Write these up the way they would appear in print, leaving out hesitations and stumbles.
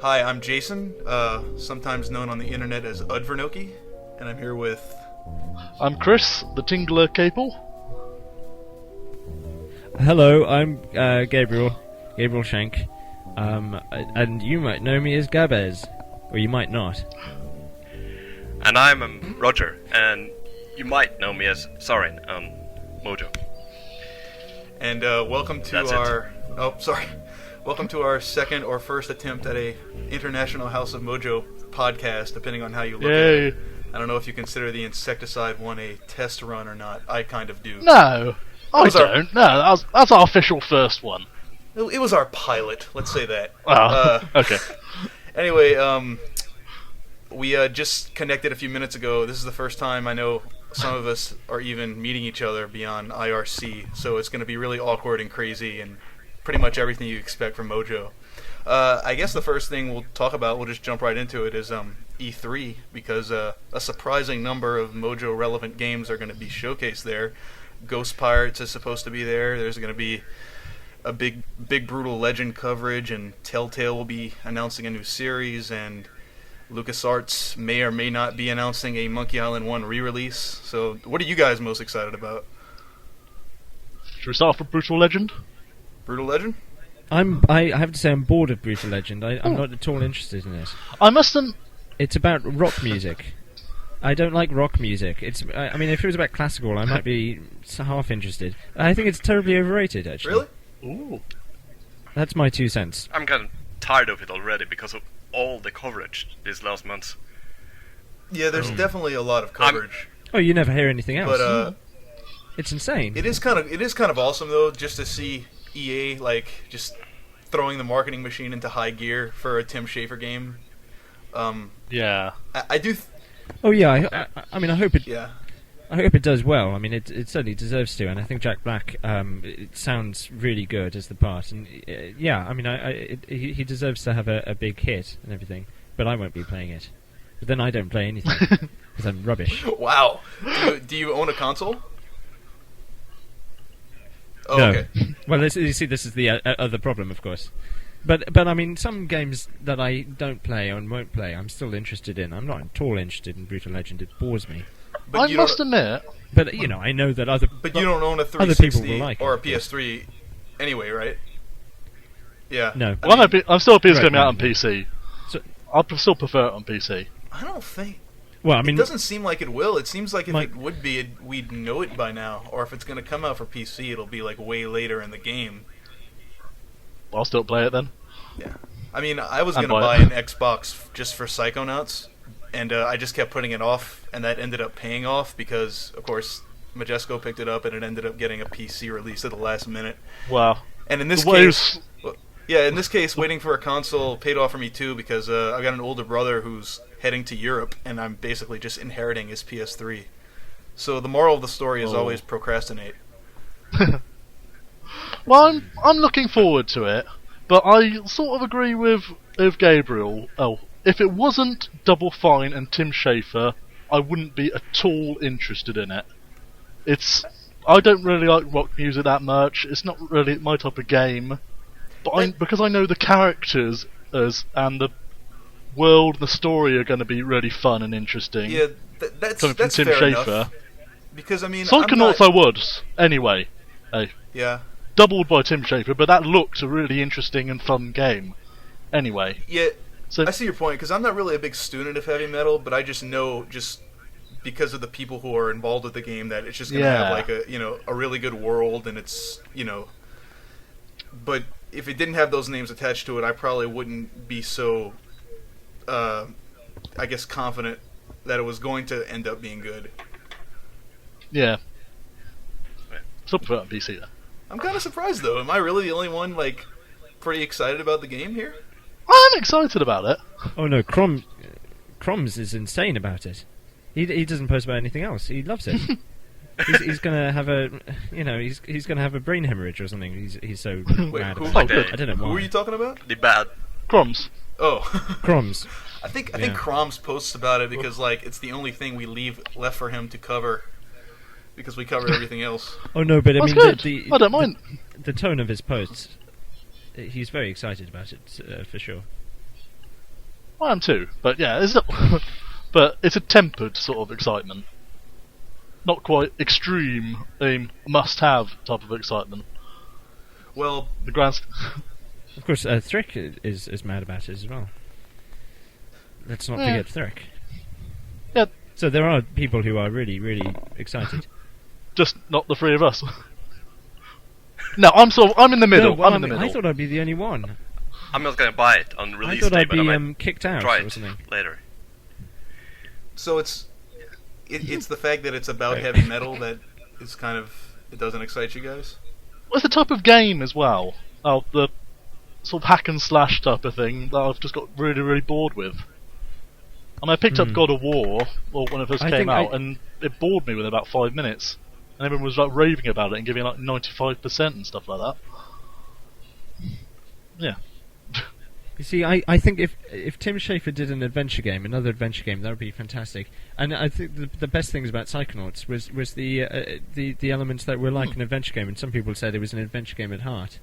Hi, I'm Jason, sometimes known on the internet as Udvernoki, and I'm here with... I'm Chris, the Tingler Capel. Hello, I'm Gabriel Shank, and you might know me as Gabez, or you might not. And I'm Roger, and you might know me as Soren, Mojo. And welcome to Welcome to our second or first attempt at a International House of Mojo podcast, depending on how you look at it. I don't know if you consider the Insecticide one a test run or not. I kind of do. No, I don't. No, that's our official first one. It was our pilot, let's say that. Okay. Anyway, we just connected a few minutes ago. This is the first time I know some of us are even meeting each other beyond IRC, so it's going to be really awkward and crazy and pretty much everything you expect from Mojo. I guess the first thing we'll talk about, we'll just jump right into it, is E3, because a surprising number of Mojo-relevant games are going to be showcased there. Ghost Pirates is supposed to be there. There's going to be a big Brutal Legend coverage, and Telltale will be announcing a new series, and LucasArts may or may not be announcing a Monkey Island 1 re-release. So what are you guys most excited about? Should we start off with Brutal Legend? Brutal Legend? I have to say I'm bored of Brutal Legend. I'm not at all interested in it. I mustn't... It's about rock music. I don't like rock music. I mean, if it was about classical, I might be half interested. I think it's terribly overrated, actually. Really? Ooh. That's my 2 cents. I'm kind of tired of it already because of all the coverage this last month. Yeah, there's definitely a lot of coverage. Oh, you never hear anything else. But it's insane. It is kind of awesome though, just to see EA just throwing the marketing machine into high gear for a Tim Schafer game. Yeah. I do. Oh yeah, I mean, I hope it. Yeah. I hope it does well. I mean, it certainly deserves to, and I think Jack Black. It sounds really good as the part, and yeah, I mean, he deserves to have a big hit and everything. But I won't be playing it. But then I don't play anything because I'm rubbish. Wow. Do you own a console? Oh, No. okay. Well, you see, this is the other problem, of course. But I mean, some games that I don't play and won't play, I'm still interested in. I'm not at all interested in Brutal Legend. It bores me. But I must admit... But, you know, I know that other... But you don't own a other people 360 will like or a it, PS3 anyway, right? Yeah. No. Well, I'm still pleased it's Right, coming out on no. PC. So- I'd still prefer it on PC. I don't think... Well, I mean... It doesn't seem like it will. It seems like if My- it would be, we'd know it by now. Or if it's going to come out for PC, it'll be like way later in the game. I'll still play it then. Yeah. I mean, I was And going to buy buy an it. Xbox just for Psychonauts, and I just kept putting it off, and that ended up paying off because, of course, Majesco picked it up, and it ended up getting a PC release at the last minute. Wow. And in this The case... waves- Yeah, in this case, waiting for a console paid off for me too because I've got an older brother who's heading to Europe, and I'm basically just inheriting his PS3. So the moral of the story is always procrastinate. Well, I'm looking forward to it, but I sort of agree with Gabriel. Oh, if it wasn't Double Fine and Tim Schafer, I wouldn't be at all interested in it. I don't really like rock music that much. It's not really my type of game. But because I know the characters and the world and the story are going to be really fun and interesting. Yeah, that's Coming from that's Tim fair Schafer. enough. Because I mean, Psychonauts I would anyway. Yeah. Doubled by Tim Schafer, but that looked a really interesting and fun game. Anyway. Yeah, So I see your point, because I'm not really a big student of heavy metal, but I just know, just because of the people who are involved with the game, that it's just going to have like a really good world, and it's, but if it didn't have those names attached to it, I probably wouldn't be so, I guess, confident that it was going to end up being good. yeah. Still prefer it on PC though. I'm kind of surprised, though. Am I really the only one, pretty excited about the game here? I'm excited about it. Oh no, Croms is insane about it. He doesn't post about anything else. He loves it. he's gonna have he's gonna have a brain hemorrhage or something. He's so mad who- about it. good. I don't know why. Who are you talking about? The bad. Crumbs. Oh. Croms. I think Yeah. Kroms posts about it because it's the only thing we leave left for him to cover, because we cover everything else. Oh no, but I That's mean good. I don't mind. the tone of his posts. He's very excited about it for sure. I am too, but yeah, but it's a tempered sort of excitement. Not quite extreme, must-have type of excitement. Well, The grand... Of course, Thrick is mad about it as well. Let's not forget Thrick. Yeah, So there are people who are really, really excited. just not the three of us. No, I'm in the middle. No, well, I'm in the middle. I thought I'd be the only one. I'm not gonna buy it on I release thought day, I'd but I be might kicked out try or it something. later. so it's the fact that it's about heavy metal that is kind of, it doesn't excite you guys. Well, it's the type of game as well. Oh, the sort of hack and slash type of thing that I've just got really, really bored with. I mean, I picked up God of War, when it first I came think out, and it bored me within about 5 minutes. And everyone was like raving about it and giving like 95% and stuff like that. Yeah. You see, I think if Tim Schafer did an adventure game, another adventure game, that would be fantastic. And I think the best things about Psychonauts was the elements that were like an adventure game, and some people said it was an adventure game at heart.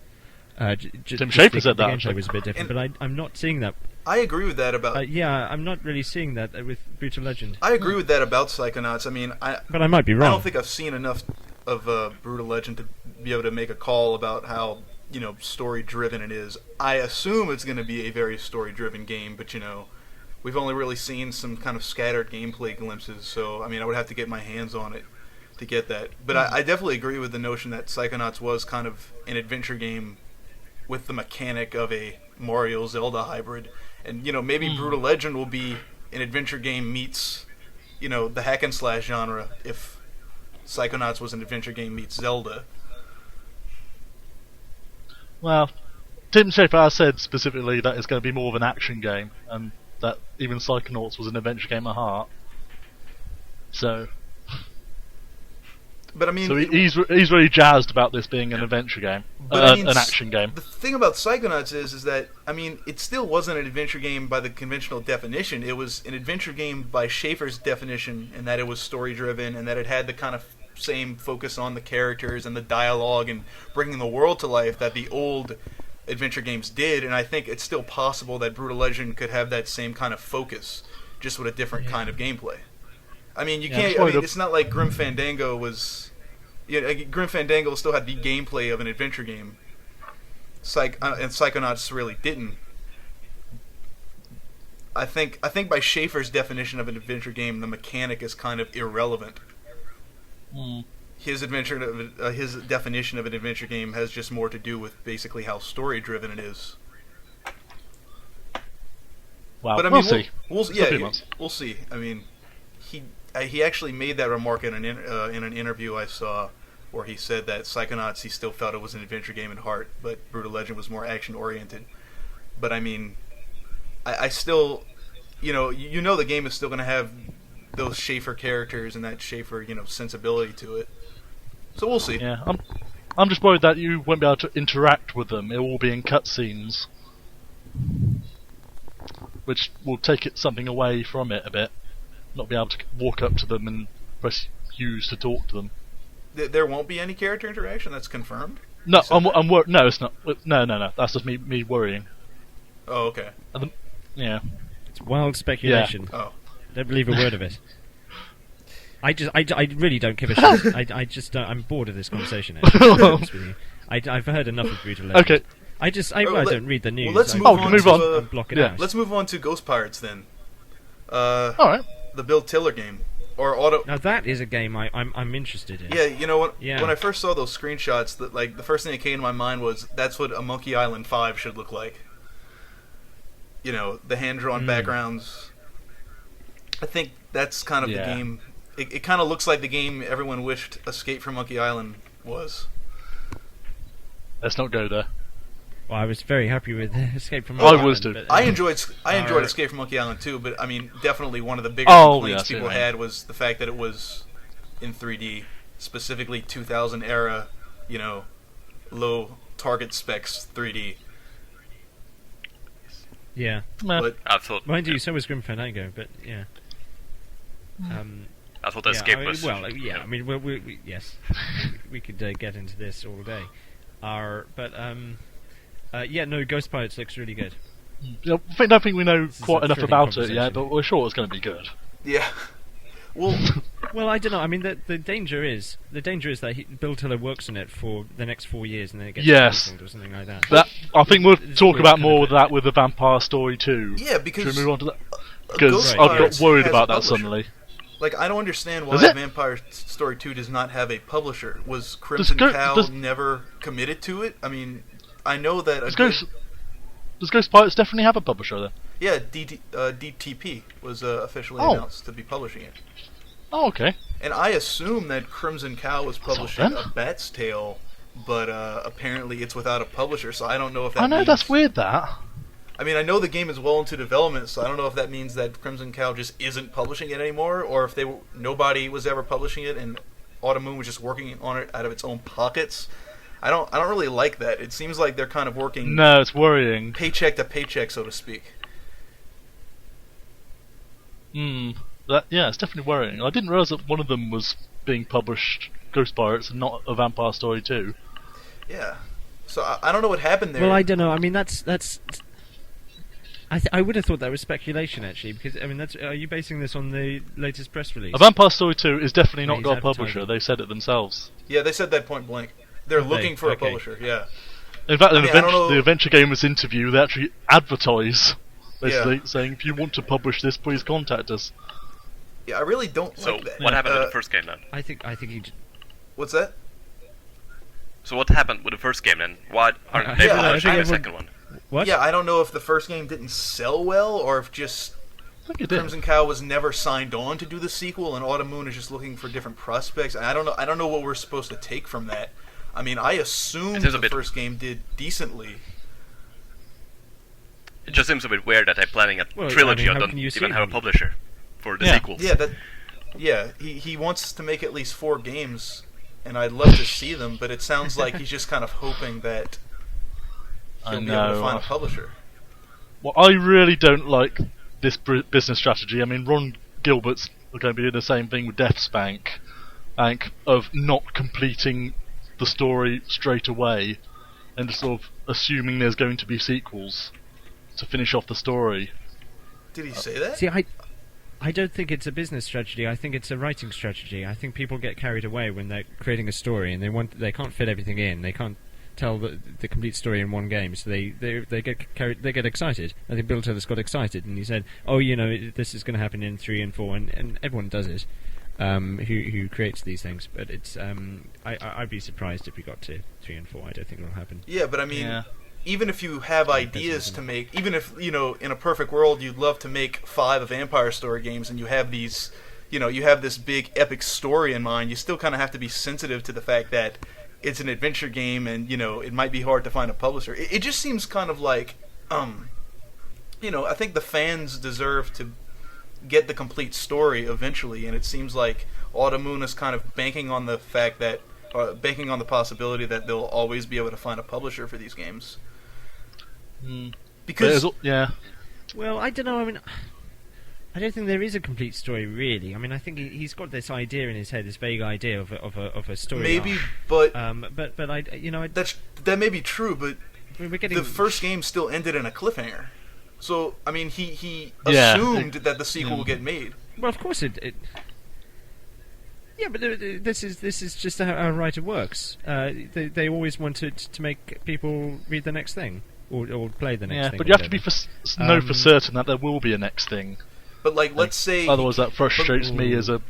Tim Schafer said that, The actually. gameplay was a bit different, but I'm not seeing that. I agree with that about. Yeah, I'm not really seeing that with Brutal Legend. I agree with that about Psychonauts. I mean, But I might be I wrong. don't think I've seen enough of Brutal Legend to be able to make a call about how, story driven it is. I assume it's going to be a very story driven game, but we've only really seen some kind of scattered gameplay glimpses. So I mean, I would have to get my hands on it to get that. But I definitely agree with the notion that Psychonauts was kind of an adventure game with the mechanic of a Mario Zelda hybrid, and maybe Brutal Legend will be an adventure game meets the hack and slash genre if Psychonauts was an adventure game meets Zelda. Well, Tim Schafer has said specifically that it's going to be more of an action game, and that even Psychonauts was an adventure game at heart. So, But I mean, he's really jazzed about this being an adventure game, But I mean, an action game. The thing about Psychonauts is that, I mean, it still wasn't an adventure game by the conventional definition. It was an adventure game by Schafer's definition, in that it was story-driven, and that it had the kind of same focus on the characters and the dialogue and bringing the world to life that the old adventure games did. And I think it's still possible that Brutal Legend could have that same kind of focus, just with a different kind of gameplay. I mean, you can't. I mean, it's not like Grim Fandango was. Grim Fandango still had the gameplay of an adventure game. And Psychonauts really didn't. I think by Schafer's definition of an adventure game, the mechanic is kind of irrelevant. His definition of an adventure game has just more to do with basically how story driven it is. Wow, But I mean, we'll see. We'll see. I mean, he actually made that remark in an interview I saw, where he said that Psychonauts, he still felt it was an adventure game at heart, but Brutal Legend was more action oriented. But I mean, I still, the game is still going to have those Schafer characters and that Schafer, sensibility to it. So we'll see. Yeah, I'm just worried that you won't be able to interact with them. It will all be in cutscenes, which will take it something away from it a bit. Not be able to walk up to them and press U's to talk to them. There won't be any character interaction. That's confirmed. No, no, it's not. No. That's just me worrying. Oh, okay. Yeah. It's wild speculation. Oh. Don't believe a word of it. I really don't give a shit. I just don't, I'm bored of this conversation. Actually, to be honest with you. I've heard enough of Brutal Legend. Okay. I don't read the news. Well, let's I move on. block it yeah. out. Let's move on to Ghost Pirates then. All right. The Bill Tiller game, or Auto. Now that is a game I'm interested in. Yeah, you know what? Yeah. When I first saw those screenshots, the first thing that came to my mind was that's what a Monkey Island 5 should look like. The hand-drawn backgrounds. I think that's kind of the game. It kind of looks like the game everyone wished Escape from Monkey Island was. Let's not go there. Well, I was very happy with Escape from I Monkey Island. was too. But, I enjoyed Escape from Monkey Island too, but I mean, definitely one of the biggest complaints people had was the fact that it was in 3D, specifically 2000 era, low target specs 3D. Yeah. But I thought. Mind you, so was Grim Fandango, but yeah. I thought Escape was. I mean, we yes, we could get into this all day. Ghost Pirates looks really good. Yeah, I don't think we know This is quite a enough thrilling about it yet, conversation. but we're sure it's going to be good. Yeah. Well, Well, I don't know. I mean, the danger is that Bill Tiller works on it for the next 4 years, and then it gets Yes. cancelled or something like that. That I think we'll It's talk weird about kind more of with that with the Vampire Story 2. yeah, because Should we move on to that? Ghost Because Right, I've Pirates got worried has about a that publisher. suddenly. Like, I don't understand why Does it? Vampire Story 2 does not have a publisher. Was Crimson Cow never committed to it? I mean, I know that... Does Ghost Pirates definitely have a publisher then? Yeah, DTP was officially Oh. announced to be publishing it. Oh, okay. And I assume that Crimson Cow was That's all publishing then. A Bat's Tale, but apparently it's without a publisher, so I don't know if that I know, means... that's weird, that. I mean, I know the game is well into development, so I don't know if that means that Crimson Cow just isn't publishing it anymore, or if nobody was ever publishing it and Autumn Moon was just working on it out of its own pockets. I don't really like that. It seems like they're kind of working No, it's worrying. paycheck to paycheck, so to speak. Yeah, it's definitely worrying. I didn't realise that one of them was being published, Ghost Pirates, and not a Vampire Story 2. Yeah. So I don't know what happened there. Well, I don't know. I mean, that's. I would have thought that was speculation, actually, because I mean, are you basing this on the latest press release? A Vampire Story 2 is definitely Yeah, not he's got a publisher, advertising. they said it themselves. Yeah, they said that point blank. They're Have looking they? for a Okay. publisher, yeah. In fact, I mean, I don't know- the Adventure Gamers interview, they actually advertise, basically, Yeah. saying, if you want to publish this, please contact us. Yeah, I really don't So like that. what happened with the first game then? I think he. What's that? So what happened with the first game then? Why aren't they Yeah, I publishing think the everyone- second one? What? Yeah, I don't know if the first game didn't sell well, or if just I think it did. Crimson Cow was never signed on to do the sequel, and Autumn Moon is just looking for different prospects. I don't know what we're supposed to take from that. I mean, I assumed It is a the bit- first game did decently. It just seems a bit weird that they're planning a Well, I trilogy mean, and how don't can you even see have a them? publisher for the Yeah. sequels. Yeah, he wants to make at least 4 games, and I'd love to see them, but it sounds like he's just kind of hoping that he'll be able to find a publisher. Well, I really don't like this business strategy. I mean, Ron Gilbert's going to be doing the same thing with Death's Bank of not completing the story straight away and just sort of assuming there's going to be sequels to finish off the story. Did he say that? See, I don't think it's a business strategy. I think it's a writing strategy. I think people get carried away when they're creating a story and they can't fit everything in. They can't tell the complete story in one game, so they get excited. I think Bill Tiller's got excited and he said, "Oh, you know, this is going to happen in 3 and 4," and everyone does it. Who creates these things? But it's I'd be surprised if we got to 3 and 4. I don't think it'll happen. Yeah, but I mean, Yeah. even if you have ideas to make, even if, you know, in a perfect world you'd love to make 5 Vampire Story games and you have these, you know, you have this big epic story in mind, you still kind of have to be sensitive to the fact that it's an adventure game and, you know, it might be hard to find a publisher. It just seems kind of like, you know, I think the fans deserve to get the complete story eventually, and it seems like Autumn Moon is kind of banking on the fact that, banking on the possibility that they'll always be able to find a publisher for these games. Because Yeah. Well, I don't know. I mean, I don't think there is a complete story, really. I mean, I think he's got this idea in his head, this vague idea of a story. maybe, arc. but but I, you know, that may be true, but we're getting the first game still ended in a cliffhanger. So, I mean, he Yeah. assumed that the sequel would get made. Well, of course it. Yeah, but this is just how a writer works. They always want to make people read the next thing or play the next Yeah, thing. but or you have to be whatever. know for certain that there will be a next thing. But, like, let's say... Otherwise, that frustrates me as a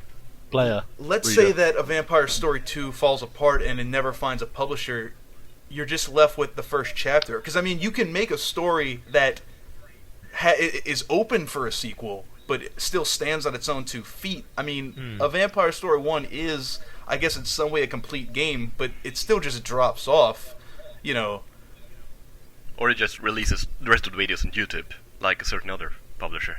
player. Let's reader. say that A Vampire Story 2 falls apart and it never finds a publisher. You're just left with the first chapter. Because, I mean, you can make a story that is open for a sequel, but it still stands on its own 2 feet. I mean, A Vampire Story 1 is, I guess in some way, a complete game, but it still just drops off, you know. Or it just releases the rest of the videos on YouTube, like a certain other publisher.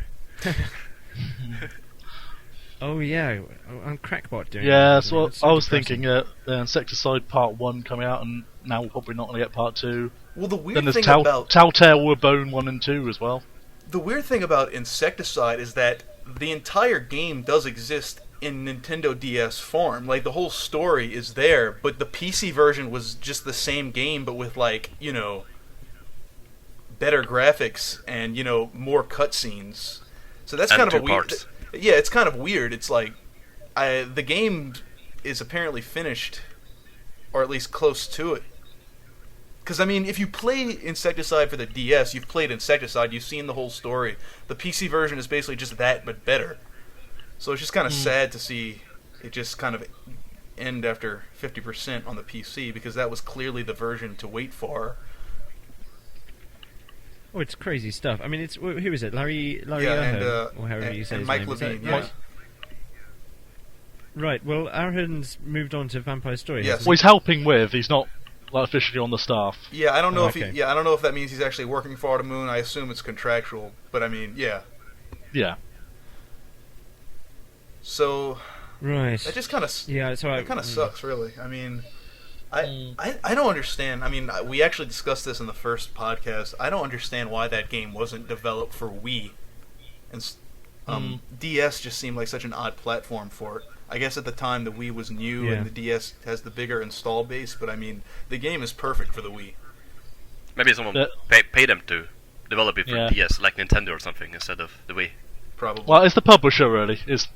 Oh yeah, on Crackbot doing. Yeah, that, so it's I was depressing. thinking Insecticide Part 1 coming out, and now we're probably not going to get Part 2. Well, the Then weird there's thing about... Telltale were Bone 1 and 2 as well. The weird thing about Insecticide is that the entire game does exist in Nintendo DS form. Like, the whole story is there, but the PC version was just the same game, but with, like, you know, better graphics and more cutscenes. So that's And kind of a two weird. parts. Yeah, it's kind of weird. It's like the game is apparently finished, or at least close to it. Because, I mean, if you play Insecticide for the DS, you've played Insecticide, you've seen the whole story. The PC version is basically just that, but better. So it's just kind of sad to see it just kind of end after 50% on the PC, because that was clearly the version to wait for. Oh, it's crazy stuff. I mean, it's who is it? Larry Yeah, and, Ahern, or however you say and his Mike name. Is that Levine, yeah. right? Right. Well, Ahern's moved on to Vampire Story. Yes. hasn't Well, he's helping with. He's not officially on the staff. Yeah, I don't know Okay. I don't know if that means he's actually working for Autumn Moon. I assume it's contractual, but I mean, yeah. Yeah. So he? Right. that just kind of Yeah. So that kind of sucks, really. I mean, I don't understand. I mean, we actually discussed this in the first podcast. I don't understand why that game wasn't developed for Wii, and DS just seemed like such an odd platform for it. I guess at the time the Wii was new Yeah. and the DS has the bigger install base, but I mean, the game is perfect for the Wii. Maybe someone That- pay them to develop it for Yeah. DS, like Nintendo or something, instead of the Wii. Probably. Well, it's the publisher really. This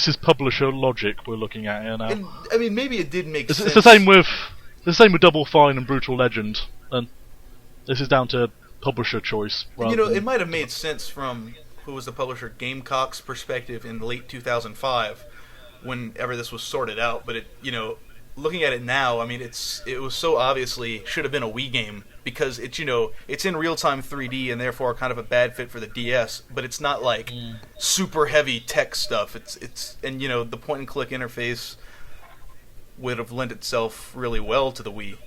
is publisher logic we're looking at here now. And, I mean, maybe it did make It's sense. the same with Double Fine and Brutal Legend, and this is down to publisher choice. And, rather it than- might have made sense from who was the publisher, Gamecock's perspective in late 2005, whenever this was sorted out. But looking at it now, I mean, it was so obviously should have been a Wii game, because it's in real-time 3D and therefore kind of a bad fit for the DS. But it's not like super heavy tech stuff. And the point-and-click interface would have lent itself really well to the Wii,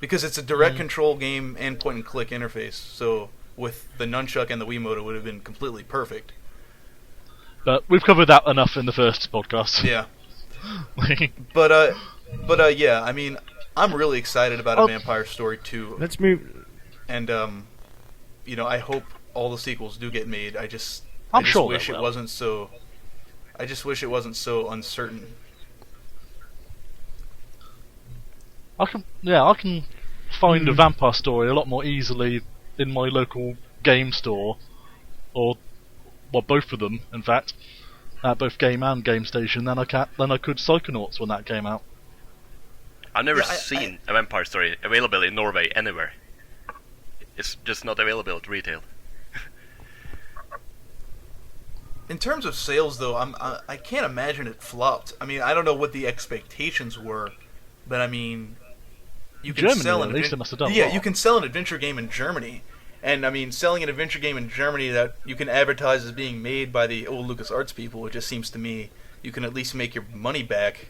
because it's a direct control game and point-and-click interface. So with the nunchuck and the Wiimote, it would have been completely perfect. But we've covered that enough in the first podcast. Yeah. But yeah, I mean, I'm really excited about A Vampire Story 2, Let's move. and I hope all the sequels do get made. I just sure wish they it will. wasn't so. I just wish it wasn't so uncertain. I can find a Vampire Story a lot more easily in my local game store, or both of them, in fact, both Game and Game Station, than I could Psychonauts when that came out. I've never Yeah, seen a Vampire Story available in Norway anywhere. It's just not available at retail. In terms of sales, though, I can't imagine it flopped. I mean, I don't know what the expectations were, but I mean, you can Germany, sell at least, it must have done yeah, well. you can sell an adventure game in Germany, and I mean, selling an adventure game in Germany that you can advertise as being made by the old LucasArts people, it just seems to me you can at least make your money back.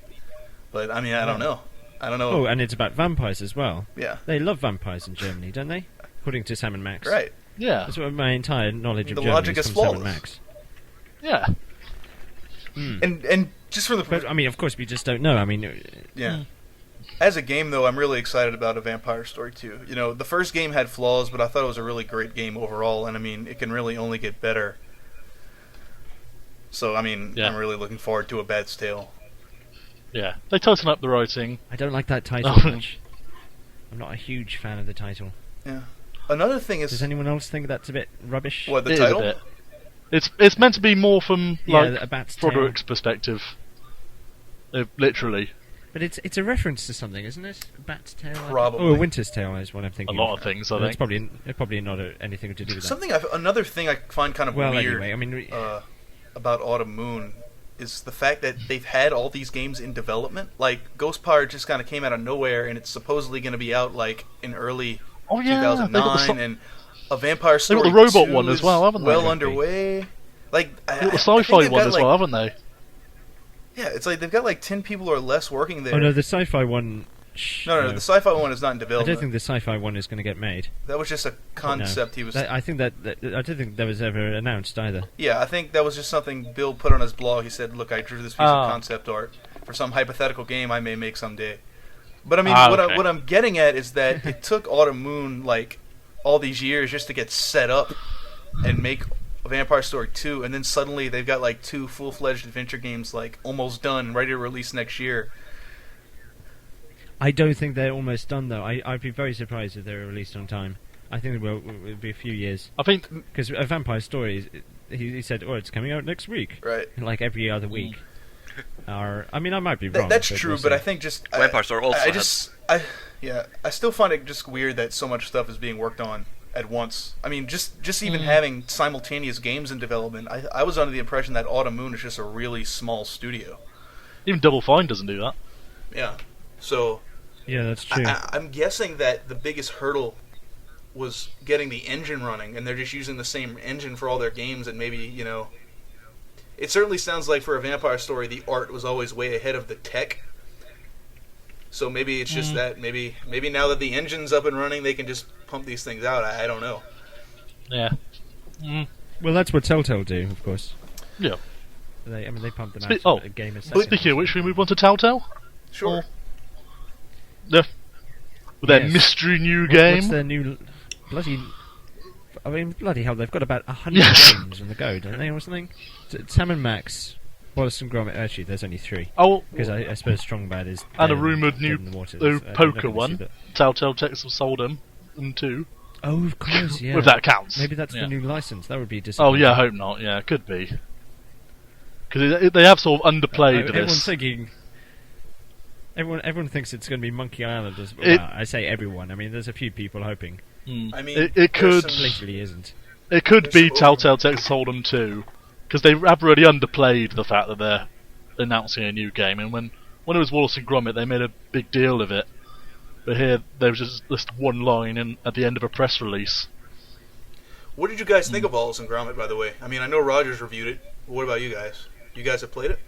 But I mean, I don't know. Oh, and it's about vampires as well. Yeah, They love vampires in Germany, don't they? According to Sam and Max. right. Yeah, That's what my entire knowledge of The Germany logic is is from Sam and flawless. Max. yeah. And just from the But I mean, of course, we just don't know. I mean, yeah. As a game, though, I'm really excited about A Vampire Story 2. The first game had flaws, but I thought it was a really great game overall, and I mean, it can really only get better. So, I mean, Yeah. I'm really looking forward to A Bad's Tale. Yeah, they tighten up the writing. I don't like that title Oh. much. I'm not a huge fan of the title. Yeah. Another thing is... Does anyone else think that's a bit rubbish? What, the It is title? a bit. It's meant to be more from Yeah, a bat's tail. Broderick's perspective. Literally, But it's a reference to something, isn't it? A bat's tail? I think? Probably. Oh, a winter's tail is what I'm a thinking. lot of things. I It's think. probably not anything to do with that. Another thing I find kind of Well, weird anyway, I mean, about Autumn Moon is the fact that they've had all these games in development. Like, Ghost Pirate just kind of came out of nowhere, and it's supposedly going to be out, like, in early Oh yeah, they got 2009, and A Vampire They got Story the robot 2 one as is well, haven't they? well Could be. underway. Like, They got the sci-fi one as well, haven't they? Yeah, it's like they've got like 10 people or less working there. oh no, the sci-fi one. No, the sci-fi one is not in I development. don't think the sci-fi one is going to get made. That was just a concept he was... I think that I don't think that was ever announced either. Yeah, I think that was just something Bill put on his blog. He said, look, I drew this piece of concept art for some hypothetical game I may make someday. But I mean, okay. what I'm getting at is that it took Autumn Moon, like, all these years just to get set up and make Vampire Story 2, and then suddenly they've got, like, 2 full-fledged adventure games, like, almost done, ready to release next year. I don't think they're almost done though. I'd be very surprised if they were released on time. I think it will be a few years. I think Because A Vampire Story, he said, "Oh, it's coming out next week." Right. Like every other week. Or I mean, I might be wrong. That's but true, we'll but I see. think just Vampire Story also I still find it just weird that so much stuff is being worked on at once. I mean, just even Mm. having simultaneous games in development. I was under the impression that Autumn Moon is just a really small studio. even Double Fine doesn't do that. Yeah. So Yeah, that's true. I'm guessing that the biggest hurdle was getting the engine running, and they're just using the same engine for all their games, and maybe, it certainly sounds like for A Vampire Story, the art was always way ahead of the tech. So maybe it's just that, maybe now that the engine's up and running, they can just pump these things out. I don't know. Yeah. Mm. Well, that's what Telltale do, of course. Yeah. They pump them Spe- out oh, a game a second. Speaking of which, should we move on to Telltale? Sure. Yeah. With their Yes. mystery new What's game. their new bloody? I mean, bloody hell! They've got about 100 Yes. games on the go, don't they, or something? Sam and Max, Wallace and Gromit. Actually, there's only 3 Oh, because I suppose Strong Bad is and a dead rumoured new dead in the water. poker one. Telltale Texas Sold'em and 2. Oh, of course, yeah. If that counts. Maybe that's Yeah. the new license. That would be Oh disappointing. yeah, I hope not. Yeah, it could be. Because they have sort of underplayed Everyone's this. thinking. Everyone thinks it's going to be Monkey Island. It- Well, I say everyone. I mean, there's a few people hoping. I mean, It there's could- some- Literally isn't. It could There's be some Telltale Texas Hold'em 2, because they have already underplayed the fact that they're announcing a new game. And when it was Wallace and Gromit, they made a big deal of it. But here, there was just one line at the end of a press release. What did you guys think of Wallace and Gromit, by the way? I mean, I know Rogers reviewed it. But what about you guys? You guys have played it?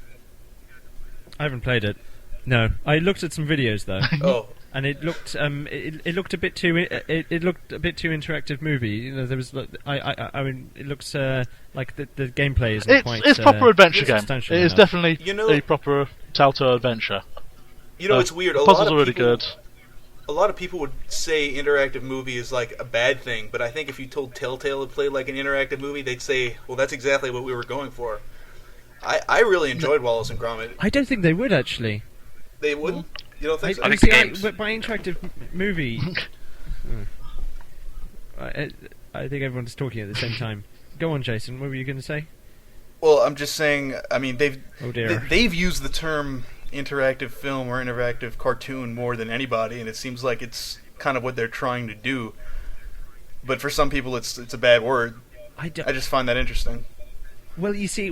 I haven't played it. No, I looked at some videos though, Oh, and it looked it looked a bit too it looked a bit too interactive movie. You know, there was I mean, it looks like the gameplay isn't quite. It's proper adventure game. substantial It is enough. definitely You know- a proper Telltale adventure. it's weird. A Puzzles lot are of really people, good. A lot of people would say interactive movie is like a bad thing, but I think if you told Telltale it played like an interactive movie, they'd say, "Well, that's exactly what we were going for." I really enjoyed Wallace and Gromit. I don't think they would actually. They wouldn't? You don't think so? I think see, the games- but by interactive movie, I think everyone's talking at the same time. Go on, Jason. What were you going to say? Well, I'm just saying. I mean, Oh dear. they've used the term interactive film or interactive cartoon more than anybody, and it seems like it's kind of what they're trying to do. But for some people, it's a bad word. I just find that interesting. Well, you see,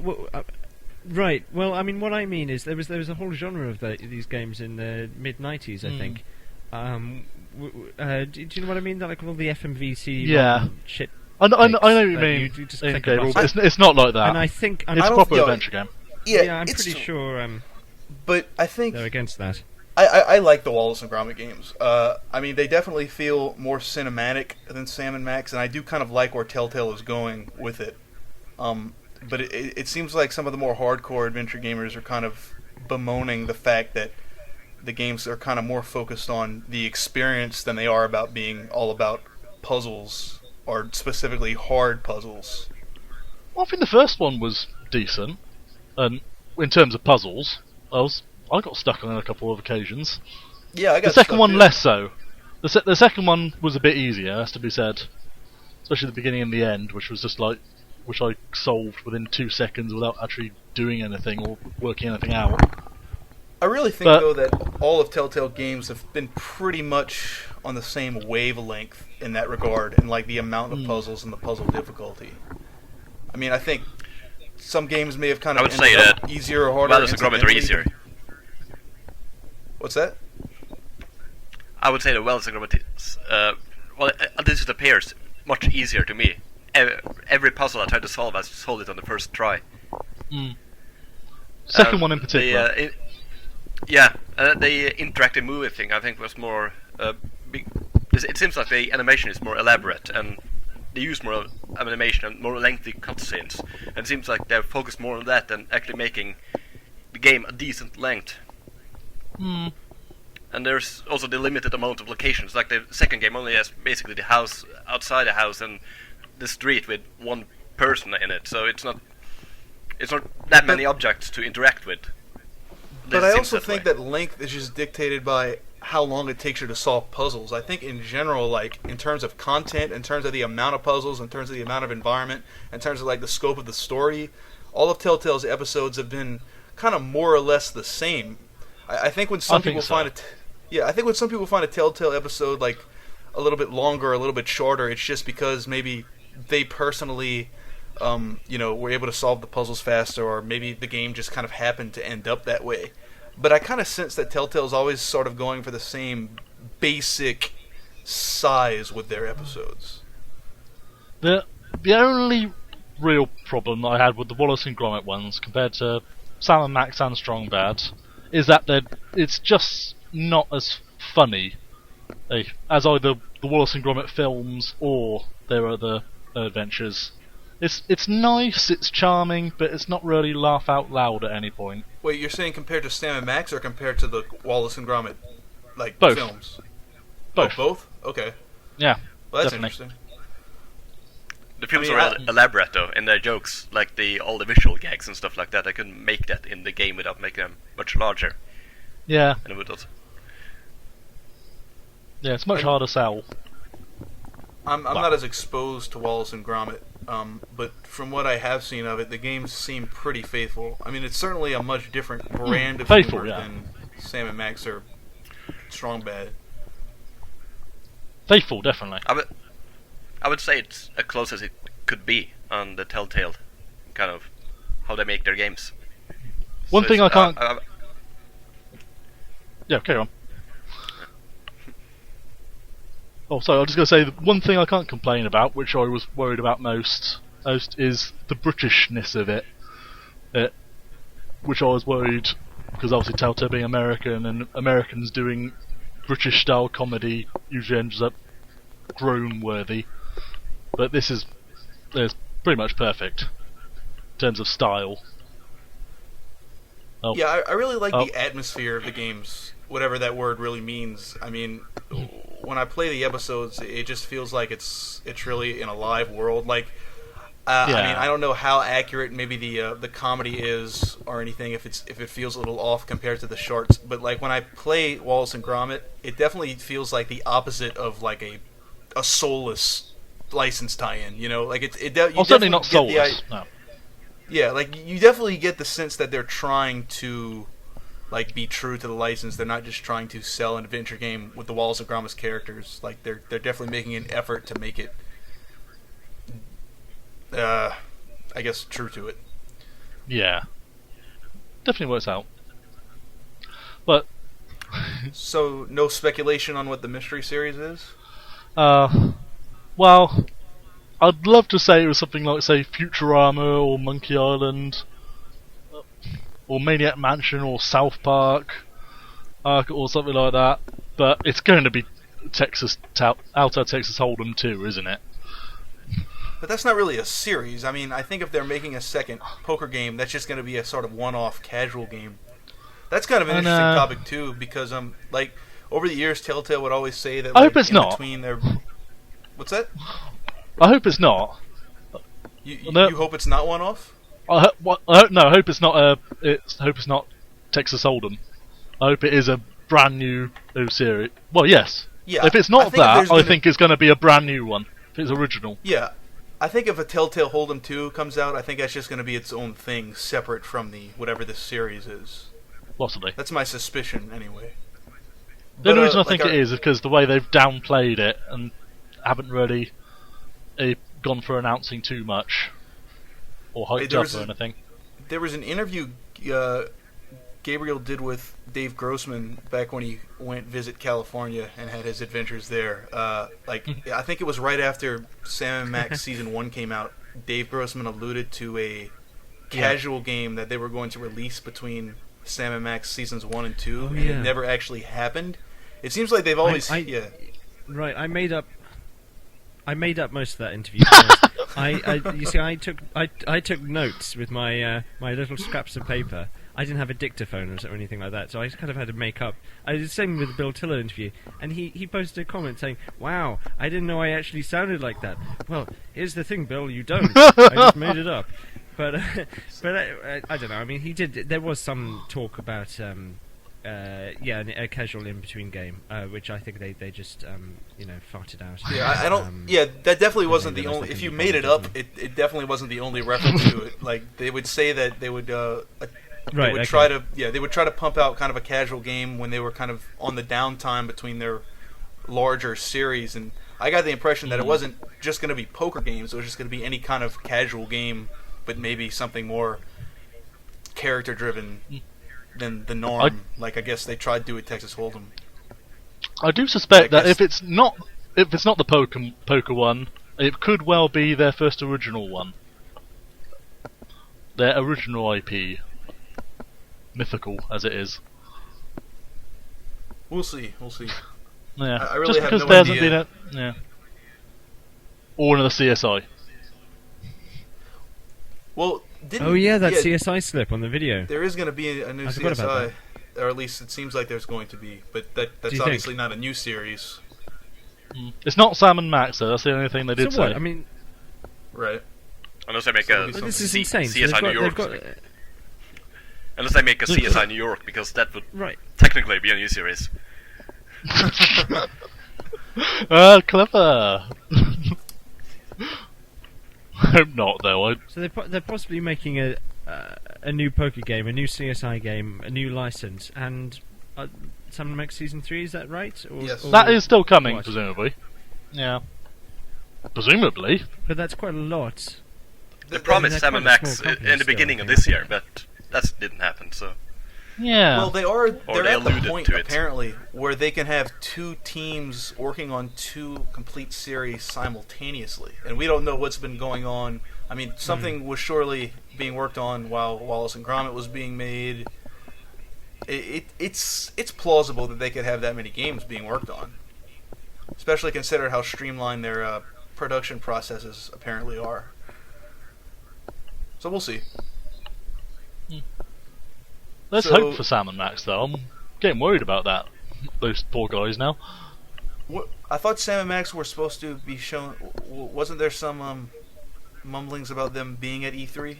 right. Well, I mean, what I mean is there was a whole genre of these games in the mid '90s, I think. Do you know what I mean? Like all the FMVC Yeah. shit. I know what Like, you mean, you just in click a Gabriel, button. but it's not like that. And I think it's a don't- proper yo, adventure game. yeah, I'm it's pretty sure But I think they're against that. I like the Wallace and Gromit games. I mean, they definitely feel more cinematic than Sam and Max, and I do kind of like where Telltale is going with it. But it seems like some of the more hardcore adventure gamers are kind of bemoaning the fact that the games are kind of more focused on the experience than they are about being all about puzzles, or specifically hard puzzles. Well, I think the first one was decent, and in terms of puzzles, I got stuck on it a couple of occasions. Yeah, I got The second stuck one too. less so. The second one was a bit easier, has to be said, especially the beginning and the end, which I solved within 2 seconds without actually doing anything or working anything out. I really think, though, that all of Telltale games have been pretty much on the same wavelength in that regard, and like the amount of puzzles and the puzzle difficulty. I mean, I think some games may have kind I of would say ended up that easier or harder. Wallace and Gromit are incidentally. easier. What's that? I would say that Wallace and Gromit is, at least it appears much easier to me. Every puzzle I tried to solve, I solved it on the first try. Second one in particular. The interactive movie thing I think was more. It seems like the animation is more elaborate and they use more animation and more lengthy cutscenes. And it seems like they're focused more on that than actually making the game a decent length. And there's also the limited amount of locations. Like the second game only has basically the house outside the house and the street with one person in it. So it's not that many objects to interact with. But It I seems also that think way. that length is just dictated by how long it takes you to solve puzzles. I think in general, like in terms of content, in terms of the amount of puzzles, in terms of the amount of environment, in terms of like the scope of the story, all of Telltale's episodes have been kind of more or less the same. I think when some people find it, I think when some people find a Telltale episode like a little bit longer, a little bit shorter, it's just because maybe they personally, were able to solve the puzzles faster, or maybe the game just kind of happened to end up that way. But I kind of sense that Telltale's always sort of going for the same basic size with their episodes. The only real problem that I had with the Wallace and Gromit ones compared to Sam and Max and Strong Bad is that it's just not as funny as either the Wallace and Gromit films or their other adventures. It's nice, it's charming, but it's not really laugh out loud at any point. Wait, you're saying compared to Sam and Max or compared to the Wallace and Gromit both films? Both. Oh, both? Okay. Yeah. Well, that's definitely interesting. The films are elaborate though in their jokes, like all the visual gags and stuff like that. I couldn't make that in the game without making them much larger. Yeah. And it would also... Yeah, it's much harder to sell. I'm not as exposed to Wallace and Gromit, but from what I have seen of it, the games seem pretty faithful. I mean, it's certainly a much different brand of humor than Sam and Max or Strong Bad. Faithful, definitely. I would say it's as close as it could be on the Telltale kind of how they make their games. One thing I can't... Yeah, carry on. Oh, sorry, I was just going to say, the one thing I can't complain about, which I was worried about most is the Britishness of it. Which I was worried, because obviously Telltale being American, and Americans doing British-style comedy usually ends up groan-worthy. But this is pretty much perfect, in terms of style. Oh. Yeah, I really like the atmosphere of the games, whatever that word really means. I mean, when I play the episodes, it just feels like it's really in a live world. Like, I mean, I don't know how accurate maybe the comedy is or anything, if it feels a little off compared to the shorts. But like when I play Wallace and Gromit, it definitely feels like the opposite of like a soulless license tie-in. You know, like certainly not soulless. No. Yeah, like you definitely get the sense that they're trying to like be true to the license. They're not just trying to sell an adventure game with the Wallace and Gromit characters. Like they're definitely making an effort to make it, I guess, true to it. Yeah, definitely works out. But so, no speculation on what the mystery series is? Well, I'd love to say it was something like, say, Futurama or Monkey Island, or Maniac Mansion or South Park, or something like that. But it's going to be Outer Texas Hold'em 2, isn't it? But that's not really a series. I mean, I think if they're making a second poker game, that's just going to be a sort of one-off casual game. That's kind of an interesting topic too, because like over the years, Telltale would always say that. I hope it's not. Between their... What's that? I hope it's not. You hope it's not one-off? I hope it's not. I hope it's not Texas Hold'em. I hope it is a brand new series. Well, yes. Yeah. If it's not that, I think it's going to be a brand new one. If it's original. Yeah. I think if a Telltale Hold'em 2 comes out, I think that's just going to be its own thing, separate from whatever this series is. Possibly. That's my suspicion, anyway. The only reason I think it is because the way they've downplayed it and haven't really gone for announcing too much or hyped up or anything. There was an interview Gabriel did with Dave Grossman back when he went visit California and had his adventures there. I think it was right after Sam and Max Season 1 came out. Dave Grossman alluded to a casual game that they were going to release between Sam and Max Seasons 1 and 2, and it never actually happened. It seems like they've always... Right, I made up most of that interview. You see, I took notes with my my little scraps of paper. I didn't have a dictaphone or anything like that, so I kind of had to make up. I did the same with the Bill Tiller interview, and he posted a comment saying, "Wow, I didn't know I actually sounded like that." Well, here's the thing, Bill, you don't. I just made it up. But I don't know. I mean, he did. There was some talk about a casual in-between game, which I think they just farted out. Yeah, I don't. Yeah, that definitely wasn't the there was only. nothing If you to made it comment up, it definitely wasn't the only reference to it. Like they would say that they would. Right, They would try to. Yeah, they would try to pump out kind of a casual game when they were kind of on the downtime between their larger series, and I got the impression that it wasn't just going to be poker games. It was just going to be any kind of casual game, but maybe something more character-driven than the norm. I guess they tried to do with Texas Hold'em. I do suspect I that guess- if it's not the poker one, it could well be their first original one. Their original IP, mythical as it is. We'll see. We'll see. Yeah, I really just have because no there hasn't idea. been a or another CSI. Well, didn't, Oh yeah, that CSI slip on the video. There is going to be a new I forgot about CSI, or at least it seems like there's going to be. But that's you obviously think? not a new series, It's not Sam and Max though. That's the only thing they did So what? say. I mean, right? Unless they make So a it'll be this is C- insane. So CSI New York. Unless they make a CSI New York, because that would right. technically be a new series. Clever. I hope not though. So they're possibly making a new poker game, a new CSI game, a new license, and Sam Max Season 3. Is that right? Or, Yes. That is still coming, what? presumably. Yeah. Presumably. But that's quite a lot. They promised they're Sam quite and a Max small company in the still, beginning I of think. this year, but that didn't happen. So Yeah. Well, they're they at the alluded point to it. apparently where they can have two teams working on two complete series simultaneously, and we don't know what's been going on. I mean, something was surely being worked on while Wallace and Gromit was being made. It's plausible that they could have that many games being worked on, especially considering how streamlined their production processes apparently are. So we'll see. Let's so- hope for Sam and Max though. I'm getting worried about that. Those poor guys now. What, I thought Sam and Max were supposed to be shown. Wasn't there some mumblings about them being at E3?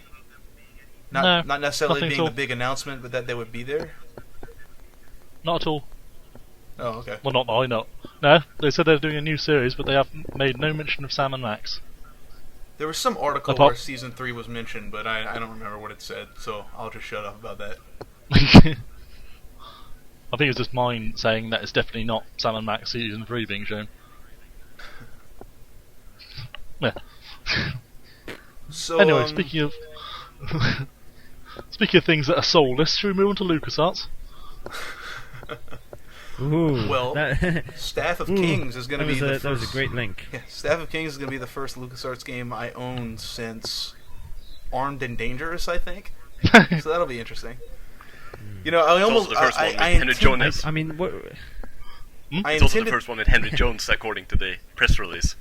No, Not necessarily nothing being at all. the big announcement, but that they would be there. Not at all. Oh, okay. Well, not that I know. No, they said they're doing a new series, but they have made no mention of Sam and Max. There was some article Apart- where Season 3 was mentioned, but I don't remember what it said, so I'll just shut up about that. I think it's just mine saying that it's definitely not Sam and Max Season 3 being shown. Yeah. So Anyway, speaking of speaking of things that are soulless, should we move on to LucasArts? Ooh, Well, that, Staff of Ooh, Kings is going to be the first. that was a great link. Yeah, Staff of Kings is going to be the first LucasArts game I owned since Armed and Dangerous, I think. So that'll be interesting. You know, I it's almost also the first one with I Henry intend- Jones. I mean, what? I It's also the intended- first one with Henry Jones, according to the press release.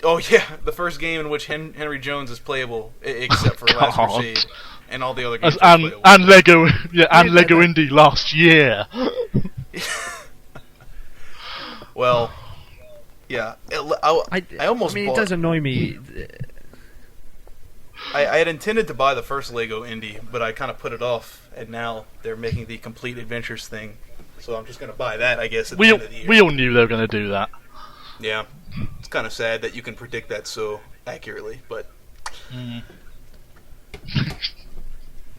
Oh yeah, the first game in which Henry Jones is playable, except for Last God. Crusade, and all the other games are And playable. and Lego and Lego Indie last year. Well, yeah, I almost mean, bought. it does annoy me. I had intended to buy the first Lego Indie, but I kind of put it off, and now they're making the Complete Adventures thing, so I'm just going to buy that, I guess, at the end of the year. We all knew they were going to do that. Yeah, it's kind of sad that you can predict that so accurately, but.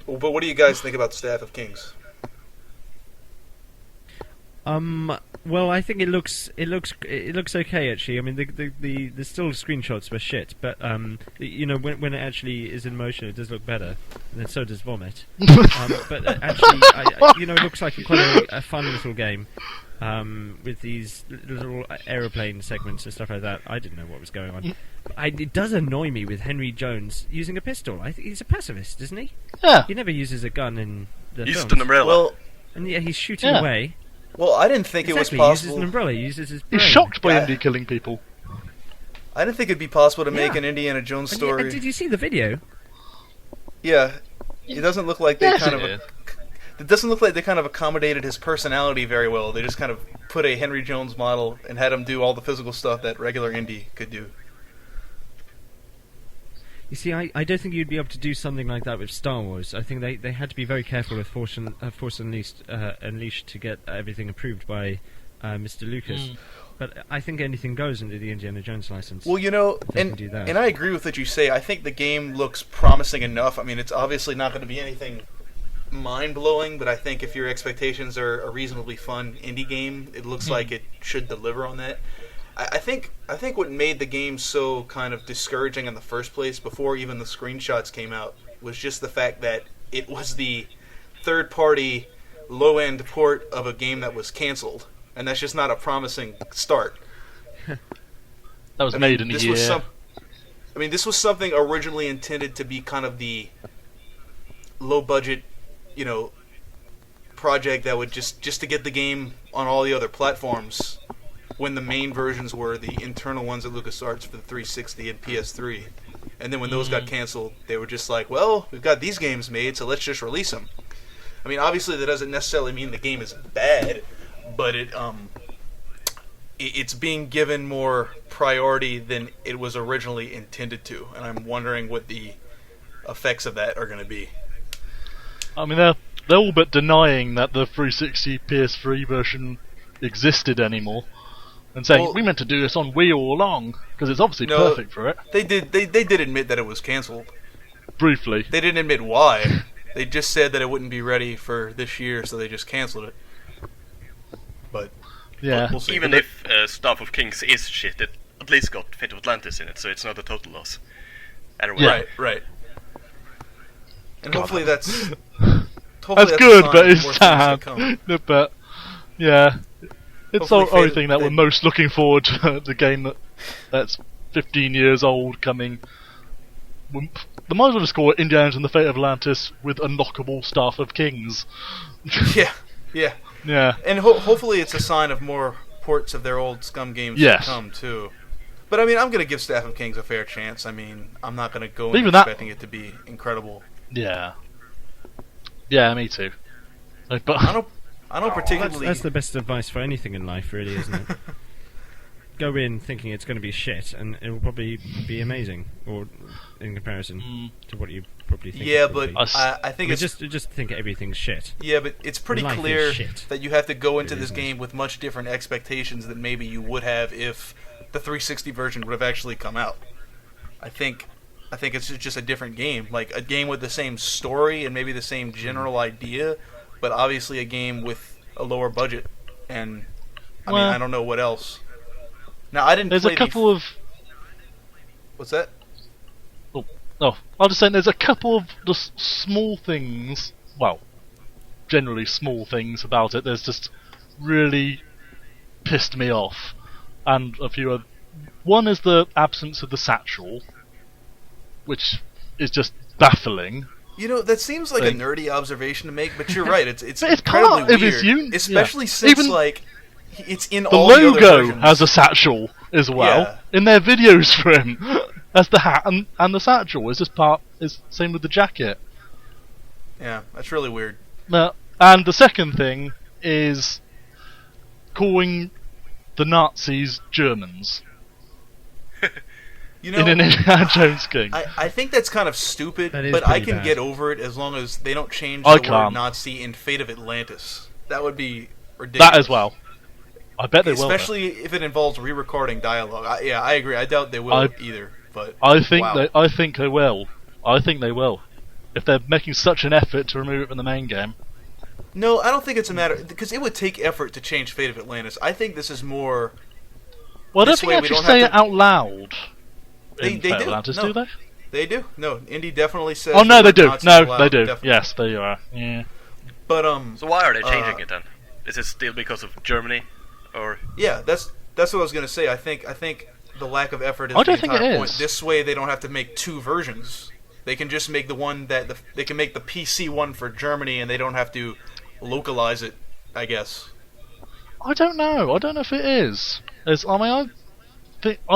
Well, but what do you guys think about Staff of Kings? Well, I think it looks okay actually. I mean, the still screenshots were shit, but you know, when it actually is in motion, it does look better, and then so does Vomit. But actually, you know, it looks like quite a fun little game with these little aeroplane segments and stuff like that. I didn't know what was going on. But it does annoy me with Henry Jones using a pistol. I think he's a pacifist, isn't he? Yeah. He never uses a gun in the Used films. an umbrella. Well, And yeah, he's shooting Yeah. away. I didn't think Exactly, it was he uses possible. an umbrella. He uses his brain. He's shocked by Yeah. Indie killing people. I didn't think it'd be possible to make Yeah. an Indiana Jones And story. did you see the video? Yeah, it doesn't look like they Yes, kind it of. did. It doesn't look like they kind of accommodated his personality very well. They just kind of put a Henry Jones model and had him do all the physical stuff that regular Indy could do. You see, I don't think you'd be able to do something like that with Star Wars. I think they had to be very careful with Force Unleashed to get everything approved by Mr. Lucas. But I think anything goes under the Indiana Jones license. Well, They can and do that. and I agree with what you say. I think the game looks promising enough. I mean, it's obviously not going to be anything mind-blowing, but I think if your expectations are a reasonably fun indie game, it looks like it should deliver on that. I think what made the game so kind of discouraging in the first place, before even the screenshots came out, was just the fact that it was the third-party, low-end port of a game that was canceled, and that's just not a promising start. That was made in a year. This was something originally intended to be kind of the low-budget, project that would just to get the game on all the other platforms, when the main versions were the internal ones at LucasArts for the 360 and PS3. And then when those got canceled, they were just like, well, we've got these games made, so let's just release them. I mean, obviously that doesn't necessarily mean the game is bad, but it's being given more priority than it was originally intended to, and I'm wondering what the effects of that are going to be. I mean, they're all but denying that the 360 PS3 version existed anymore, and saying we meant to do this on Wii all along because it's obviously perfect for it. They did admit that it was canceled. Briefly. They didn't admit why. They just said that it wouldn't be ready for this year, so they just canceled it. But yeah, we'll see. Even if Staff of Kings is shit, it at least got Fate of Atlantis in it, so it's not a total loss. Anyway. Right. And hopefully that's good, but it's sad. But yeah, it's the only thing that we're most looking forward to. The game that's 15 years old coming. They might as well just call it Indiana and the Fate of Atlantis with unlockable Staff of Kings. Yeah. And hopefully it's a sign of more ports of their old Scum games to come too. But I mean, I'm gonna give Staff of Kings a fair chance. I mean, I'm not gonna go in expecting it to be incredible. Yeah, me too. But I don't particularly. That's the best advice for anything in life, really, isn't it? Go in thinking it's going to be shit, and it will probably be amazing, or in comparison to what you probably think. Yeah, but I think it's just think everything's shit. Yeah, but it's pretty Life clear is shit. that you have to go into It this isn't. game with much different expectations than maybe you would have if the 360 version would have actually come out. I think it's just a different game, like a game with the same story and maybe the same general idea, but obviously a game with a lower budget. And I mean, I don't know what else. Now, I didn't. There's a couple of. What's that? Oh, I'll just say there's a couple of just small things. Well, generally small things about it. There's just really pissed me off, and a few other. One is the absence of the satchel, which is just baffling. That seems like a nerdy observation to make, but you're right. It's part incredibly of his weird, especially since Even it's in the all the other logo versions. has a satchel as well in their videos for him. That's the hat and the satchel is just is same with the jacket. Yeah, that's really weird. And the second thing is calling the Nazis Germans. In an Indiana Jones game. I think that's kind of stupid, That is but I pretty can bad. get over it as long as they don't change the word Nazi in Fate of Atlantis. That would be ridiculous. That as well. I bet they will. Especially if it involves re-recording dialogue. I agree. I doubt they will either. But I think they will. I think they will. If they're making such an effort to remove it from the main game. No, I don't think it's a matter because it would take effort to change Fate of Atlantis. I think this is more. Well, I don't think they actually say it out loud. They do. Atlantis, No. do they? They do. No, Indy definitely says. Oh no, they do. Nazis No, allowed, they do. definitely. Yes, there you are. Yeah. But So why are they changing it then? Is it still because of Germany, or? Yeah, that's what I was gonna say. I think the lack of effort is I the don't think entire it point. is. This way, they don't have to make two versions. They can just make the one they can make the PC one for Germany, and they don't have to localize it. I guess. I don't know. I don't know if it is. I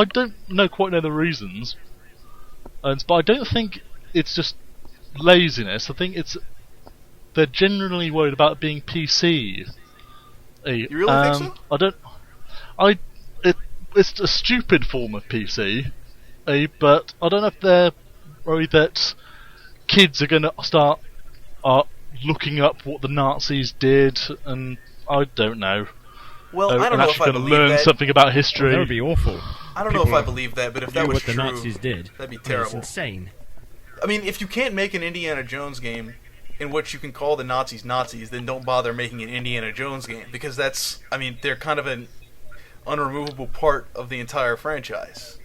don't quite know the reasons, but I don't think it's just laziness. I think they're generally worried about being PC. You really think so? It's a stupid form of PC, but I don't know if they're worry that kids are going to start looking up what the Nazis did, and I don't know. Well, I don't and know if actually I going to believe learn that. something about history. That would be awful. I don't know if I believe that, but if that Knew was what the true, Nazis did. that'd be It's terrible. insane. I mean, if you can't make an Indiana Jones game in which you can call the Nazis Nazis, then don't bother making an Indiana Jones game, because that's, I mean, they're kind of an unremovable part of the entire franchise.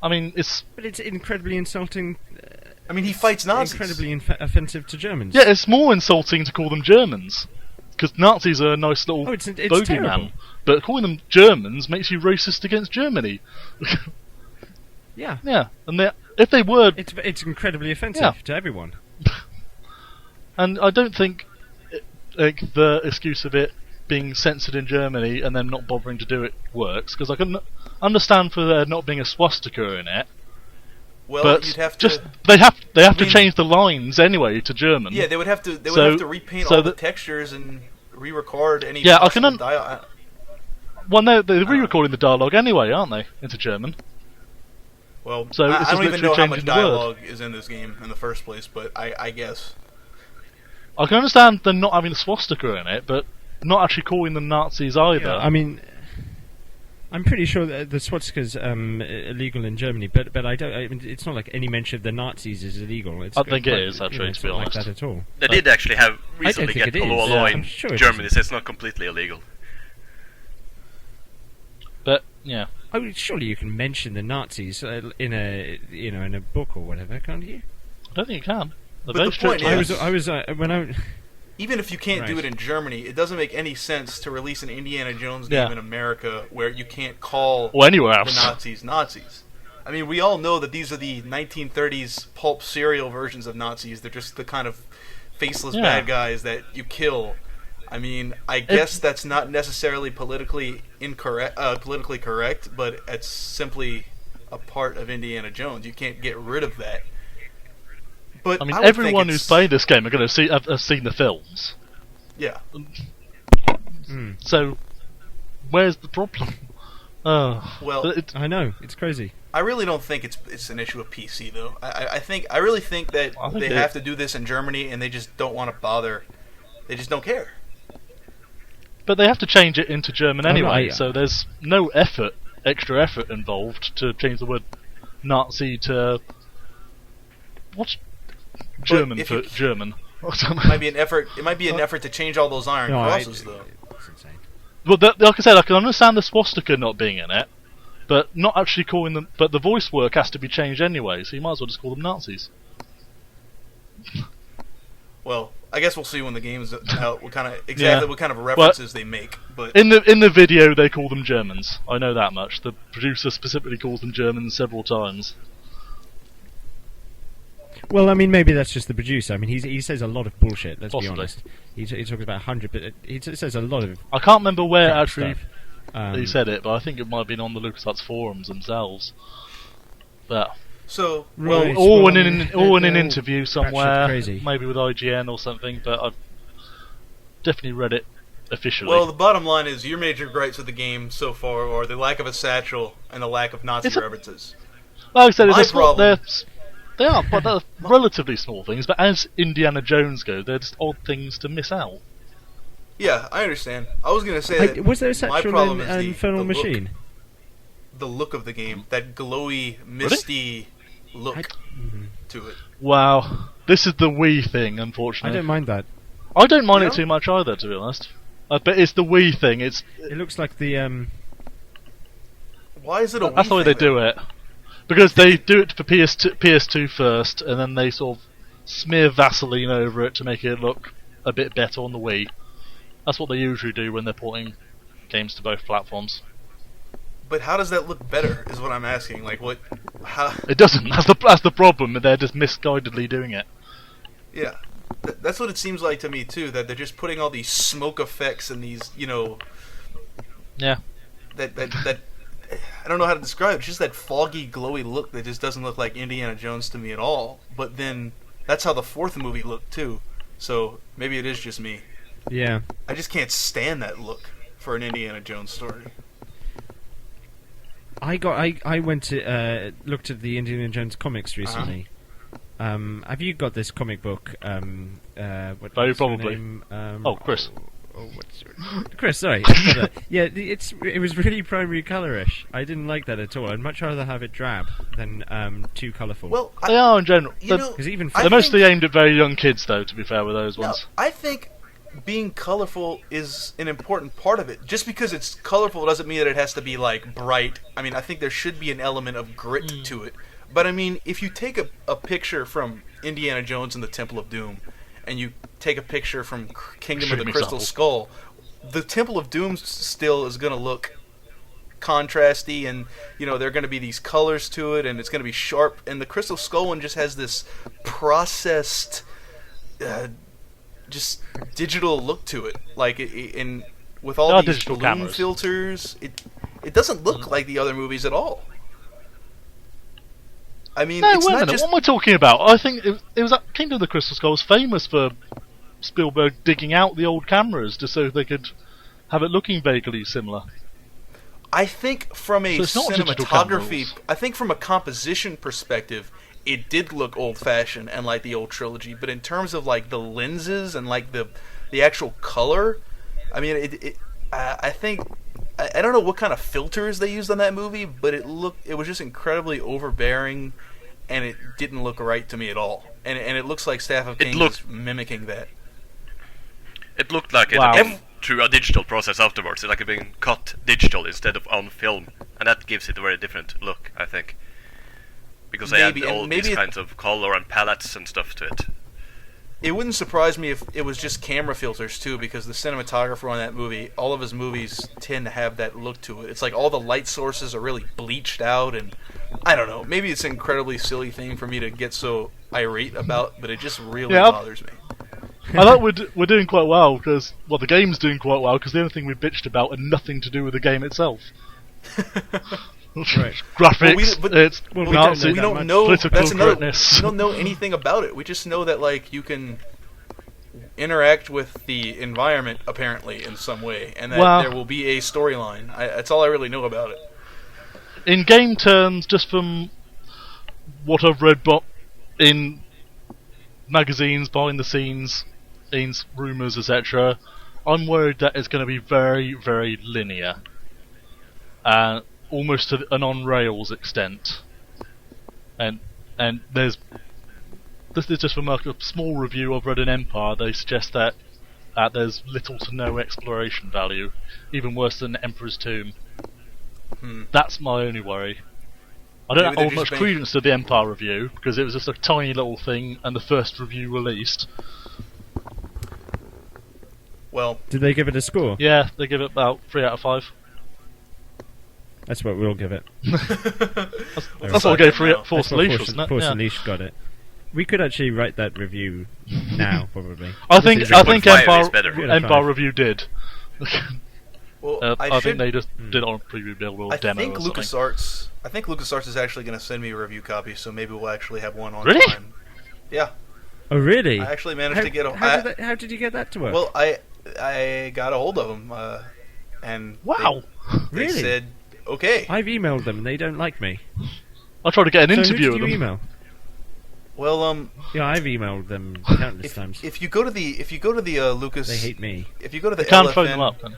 I mean, But it's incredibly insulting. I mean, he fights Nazis. Incredibly offensive to Germans. yeah, it's more insulting to call them Germans, because Nazis are a nice little Oh, it's bogeyman. terrible. But calling them Germans makes you racist against Germany. Yeah. Yeah, and if they were, It's incredibly offensive Yeah. to everyone. and I don't think like the excuse of it being censored in Germany and them not bothering to do it works, because I can understand for there not being a swastika in it. Well, But you'd have to. just they have I to mean- change the lines anyway to German. Yeah, they would have to. They would So- have to repaint so all the that- textures and re-record any. Yeah, I possible can dialogue. Well, no, they're re-recording the dialogue anyway, aren't they, into German? Well, So it's I just don't even know literally how much changing the word. dialogue is in this game in the first place, but I guess. I can understand them not having a swastika in it, but not actually calling them Nazis either. I mean, I'm pretty sure that the swastika's illegal in Germany, but I don't. I mean, it's not like any mention of the Nazis is illegal. It's I think it quite- is, actually, it's to be not honest. like that at all. They did actually have recently think get it the law is. law Yeah, in I'm sure it Germany, is. so it's not completely illegal. But yeah, I mean, surely you can mention the Nazis in a book or whatever, can't you? I don't think you can. They're But very the point strict is- on I it. was when I Even if you can't do Right. it in Germany, it doesn't make any sense to release an Indiana Jones Yeah. game in America where you can't call Or anywhere the else. Nazis Nazis. I mean, we all know that these are the 1930s pulp serial versions of Nazis. They're just the kind of faceless Yeah. bad guys that you kill. I mean, I guess that's not necessarily politically correct, but it's simply a part of Indiana Jones. You can't get rid of that. But I mean, would everyone think who's it's- played this game are going to have seen the films. yeah. So, where's the problem? Well, I know it's crazy. I really don't think it's an issue of PC though. I really think that I think they it- have to do this in Germany and they just don't want to bother. They just don't care. but they have to change it into German Oh, no, anyway, I- so there's no extra effort involved to change the word Nazi to what's German if for you- German? It might be an effort. It might be an effort to change all those iron crosses though. It's insane. Well, like I said, I can understand the swastika not being in it, but not actually calling them. But the voice work has to be changed anyway, so you might as well just call them Nazis. Well, I guess we'll see when the game's out. What kind of Yeah. what kind of references they make. But In the video, they call them Germans. I know that much. The producer specifically calls them Germans several times. Well, I mean, maybe that's just the producer. I mean, he says a lot of bullshit. Let's Possibly. be honest. He talks about 100, but says a lot of I can't remember where crap actually stuff. he said it, but I think it might have been on the LucasArts forums themselves. But so Right. or well, in I mean, or in an they're all interview batshit somewhere, crazy. maybe with IGN or something. But I've definitely read it officially. well, the bottom line is your major gripes with the game so far are the lack of a satchel and the lack of Nazi It's a- references. like I said, it's my a small, problem- they are, but they're relatively small things. But as Indiana Jones go, they're just odd things to miss out. Yeah, I understand. I was gonna say that Was there a my sexual problem in is the Infernal look. Machine? The look of the game, that glowy, misty look to it. Wow, this is the Wii thing, I unfortunately. don't mind that. I don't mind You it know? too much either, to be honest. But it's the Wii thing. It's It looks like the Why is it a that's the Wii way they thing, do it. Because they do it for PS2 first, and then they sort of smear Vaseline over it to make it look a bit better on the Wii. That's what they usually do when they're porting games to both platforms. But how does that look better? Is what I'm asking. Like what? How? It doesn't. That's the problem. They're just misguidedly doing it. Yeah, that's what it seems like to me too. That they're just putting all these smoke effects and these, Yeah. that I don't know how to describe it. It's just that foggy, glowy look that just doesn't look like Indiana Jones to me at all. But then that's how the fourth movie looked too. So maybe it is just me. yeah. I just can't stand that look for an Indiana Jones story. I went to looked at the Indiana Jones comics recently. Have you got this comic book? Very probably. Chris. Chris, sorry. Yeah, it was really primary colorish. I didn't like that at all. I'd much rather have it drab than too colourful. Well, They are in general. because even They're mostly aimed at very young kids, though. To be fair with those ones. I think being colorful is an important part of it. Just because it's colorful doesn't mean that it has to be like bright. I mean, I think there should be an element of grit to it. But I mean, if you take a picture from Indiana Jones and the Temple of Doom, and you take a picture from Kingdom of the Crystal Skull, the Temple of Doom still is going to look contrasty, and there are going to be these colors to it, and it's going to be sharp. And the Crystal Skull one just has this processed, just digital look to it. Like with all these digital balloon cameras. filters, it doesn't look like the other movies at all. I mean, No, it's wait a not minute. just. What am I talking about? I think it was that Kingdom of the Crystal Skull was famous for Spielberg digging out the old cameras just so they could have it looking vaguely similar. I think from a So it's not digital cinematography, cameras. I think from a composition perspective, it did look old-fashioned and like the old trilogy. But in terms of like the lenses and like the actual color, I mean, I think I don't know what kind of filters they used on that movie, but it was just incredibly overbearing, and it didn't look right to me at all. And it looks like Staff of Kings is mimicking that. It looked like it had been through a digital process afterwards. It's like it being cut digital instead of on film, and that gives it a very different look, I think. Because they add all these kinds of color and palettes and stuff to it. It wouldn't surprise me if it was just camera filters too, because the cinematographer on that movie, all of his movies tend to have that look to it. It's like all the light sources are really bleached out, and I don't know. Maybe it's an incredibly silly thing for me to get so irate about, but it just really bothers me. I like we're doing quite well because the game's doing quite well because the only thing we bitched about had nothing to do with the game itself. Right. Graphics, We don't know. political That's another. correctness. We don't know anything about it. We just know that like you can interact with the environment apparently in some way, and that there will be a storyline. That's all I really know about it. In game terms, just from what I've read in magazines, behind the scenes, in rumours, etc., I'm worried that it's going to be very, very linear. Almost to an on-rails extent. And this is just from a small review I've read in Empire. They suggest that there's little to no exploration value, even worse than Emperor's Tomb. That's my only worry. I don't hold much credence to the Empire review, because it was just a tiny little thing and the first review released. Well, did they give it a score? Yeah, they give it about 3 out of 5. That's what we'll give it. That's what I gave Force Unleashed, wasn't it? Force Unleashed got it. We could actually write that review now, probably. I think Empire review did. Well, I think they just did it on a preview build or demo or something. I think LucasArts is actually going to send me a review copy, so maybe we'll actually have one on Really? time. Yeah. Oh, really? I actually managed to get a... How did you get that to work? Well, I got a hold of them, and wow, they really? said, okay. I've emailed them, and they don't like me. I tried to get an interview with them. with You them. email? Well, yeah, I've emailed them countless times. If you go to the Lucas, they hate me. If you go to the can't phone them up, then.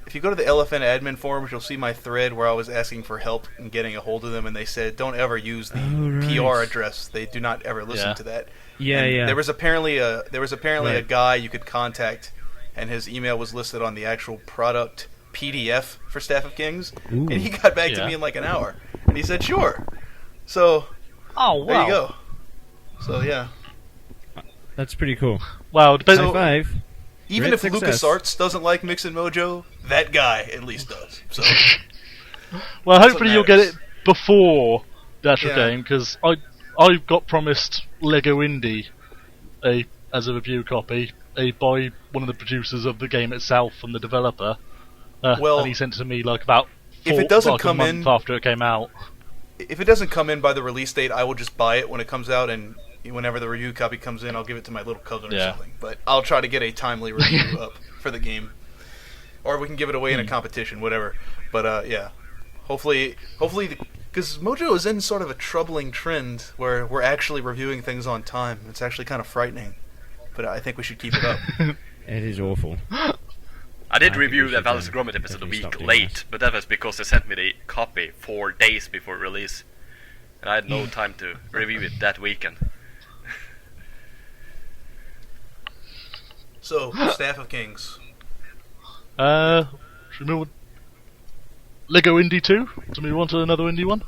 If you go to the LFN admin forums, you'll see my thread where I was asking for help in getting a hold of them, and they said, don't ever use the PR address. They do not ever listen to that. Yeah. There was apparently a guy you could contact, and his email was listed on the actual product PDF for Staff of Kings, and he got back to me in like an hour, and he said sure. So, there you go. So yeah, that's pretty cool. Wow, High five. Even if LucasArts doesn't like Mix and Mojo, that guy at least does. So, well, hopefully you'll get it before the actual game, because I got promised Lego Indie as a review copy by one of the producers of the game itself and the developer. And he sent it to me like about a month after it came out. If it doesn't come in by the release date, I will just buy it when it comes out, and whenever the review copy comes in, I'll give it to my little cousin or something. But I'll try to get a timely review up for the game. Or we can give it away in a competition, whatever. But hopefully, because Mojo is in sort of a troubling trend where we're actually reviewing things on time. It's actually kind of frightening, but I think we should keep it up. It is awful. I did I review think we the should, Valis Gromit episode a definitely stop week doing late, that. but that was because they sent me the copy 4 days before release. And I had no time to review it that weekend. So, Staff of Kings. Should we move on? Lego Indie 2? Do we move on to another indie one?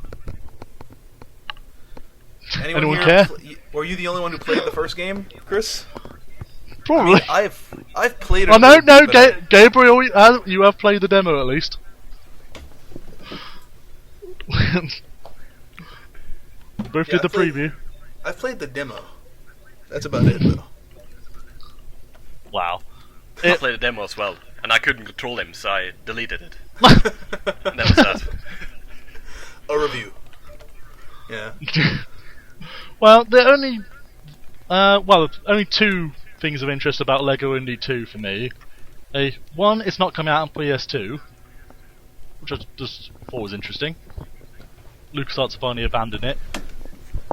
Anyone here care? Were you the only one who played the first game, Chris? Probably. I've played it. Oh no, little bit, but Gabriel, you have played the demo at least. Both did the preview. I've played the demo. That's about it, though. Wow. I played the demo as well, and I couldn't control him, so I deleted it. And that was that. A review. Yeah. Well, there are only two things of interest about Lego Indie 2 for me. One, it's not coming out on PS2, which I just thought was interesting. LucasArts finally abandoned it.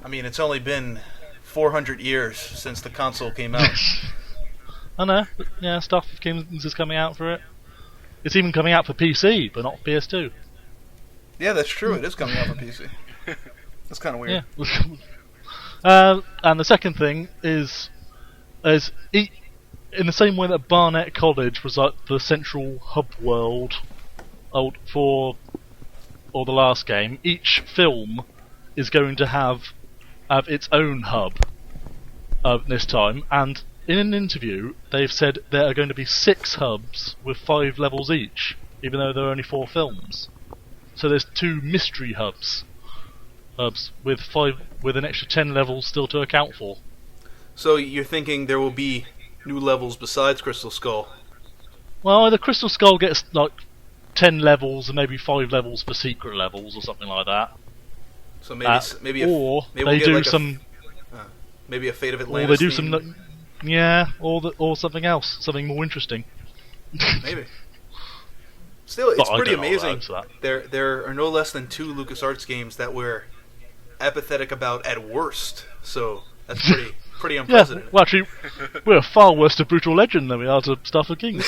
I mean, it's only been 400 years since the console came out. I know, but yeah, Staff of Kings is coming out for it. It's even coming out for PC, but not PS2. Yeah, that's true. It is coming out for PC. That's kind of weird. Yeah. And the second thing is in the same way that Barnet College was like the central hub world for the last game, each film is going to have its own hub this time, and in an interview they've said there are going to be 6 hubs with 5 levels each, even though there are only 4 films. So there's 2 mystery hubs with an extra 10 levels still to account for. So you're thinking there will be new levels besides Crystal Skull? Well, the Crystal Skull gets like 10 levels and maybe 5 levels for secret levels or something like that. So maybe maybe or maybe they we'll get do like some, maybe a Fate of Atlantis. or they do theme. or something else, something more interesting. Maybe. Still, it's But I pretty don't know amazing. about that. There are no less than 2 LucasArts games that we're apathetic about at worst. So that's pretty Yeah, unprecedented. well actually, we're far worse to Brutal Legend than we are to Staff of Kings.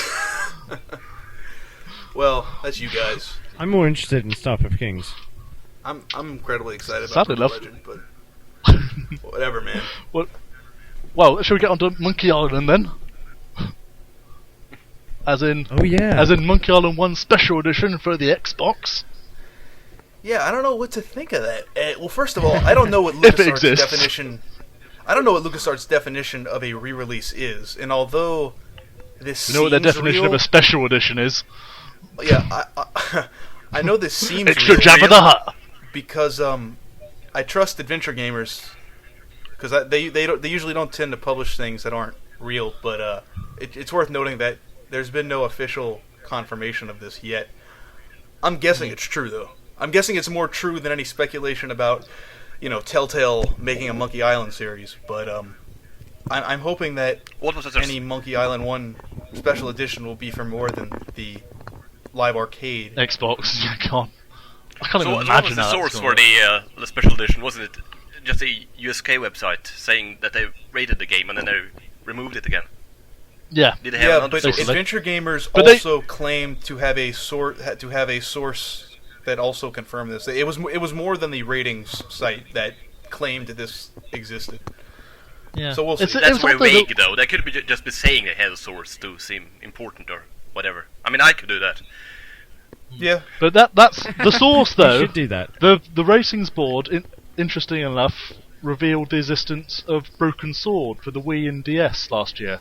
Well, that's you guys. I'm more interested in Staff of Kings. I'm incredibly excited about Sadly Brutal enough. Legend, but whatever, man. Well, shall we get on to Monkey Island then? As in Monkey Island 1 Special Edition for the Xbox. Yeah, I don't know what to think of that. Well, first of all, I don't know what If it LucasArts' exists. definition. I don't know what LucasArts' definition of a re-release is, and although this You know what their seems definition real, of a Special Edition is? yeah, I know this seems Extra real Jabba the Hutt. because I trust adventure gamers because they usually don't tend to publish things that aren't real, but it's worth noting that there's been no official confirmation of this yet. I'm guessing it's true though. I'm guessing it's more true than any speculation about, Telltale making a Monkey Island series. But I'm hoping that What was it? any Monkey Island 1 special edition will be for more than the live arcade. Xbox, I can't even So what was imagine the how source that's for gonna the special edition? Wasn't it just a USK website saying that they rated the game and then they removed it again? Yeah. Did they have Yeah, another but source? adventure gamers But they- also claim to have a source that also confirmed this. It was more than the ratings site that claimed that this existed. Yeah. So we'll see. That's was very also the- vague, though. They could be just be saying they had a source to seem important or whatever. I mean, I could do that. Yeah, But that's the source You though. should do that. The Racing's board, interesting enough, revealed the existence of Broken Sword for the Wii and DS last year,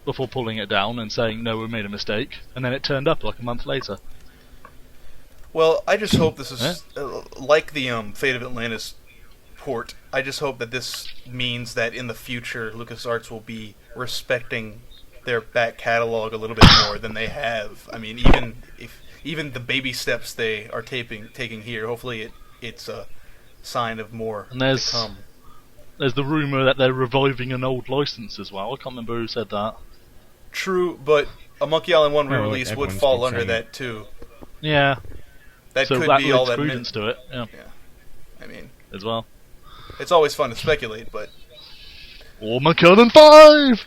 before pulling it down and saying no, we made a mistake, and then it turned up like a month later. well, I just hope this is like the Fate of Atlantis port. I just hope that this means that in the future LucasArts will be respecting their back catalog a little bit more than they have. I mean, even the baby steps they are taking here, hopefully it's a sign of more And to come. there's the rumour that they're reviving an old license as well. I can't remember who said that. True, but a Monkey Island 1 Well, re-release would everyone's fall been under saying that too. Yeah. that so could that be all lends that credence to it. Yeah, I mean, as well. it's always fun to speculate, but Or Monkey Island 5.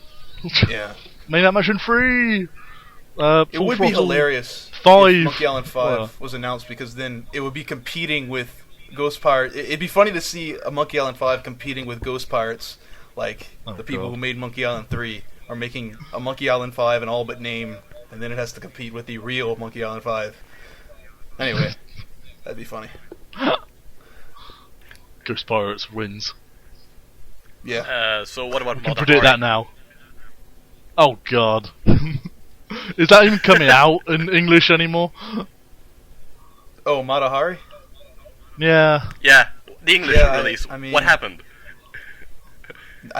yeah, Main that mission 3. it would be hilarious 5. if Monkey Island 5 was announced, because then it would be competing with Ghost Pirates. It'd be funny to see a Monkey Island 5 competing with Ghost Pirates, like the people who made Monkey Island 3 are making a Monkey Island 5 an all but name, and then it has to compete with the real Monkey Island 5. Anyway, that'd be funny. Ghost Pirates wins. Yeah. So what about I can Mother predict that Hari? now. Oh god. Is that even coming out in English anymore? Oh, Matahari? Yeah. Yeah, the English release. I mean- what happened?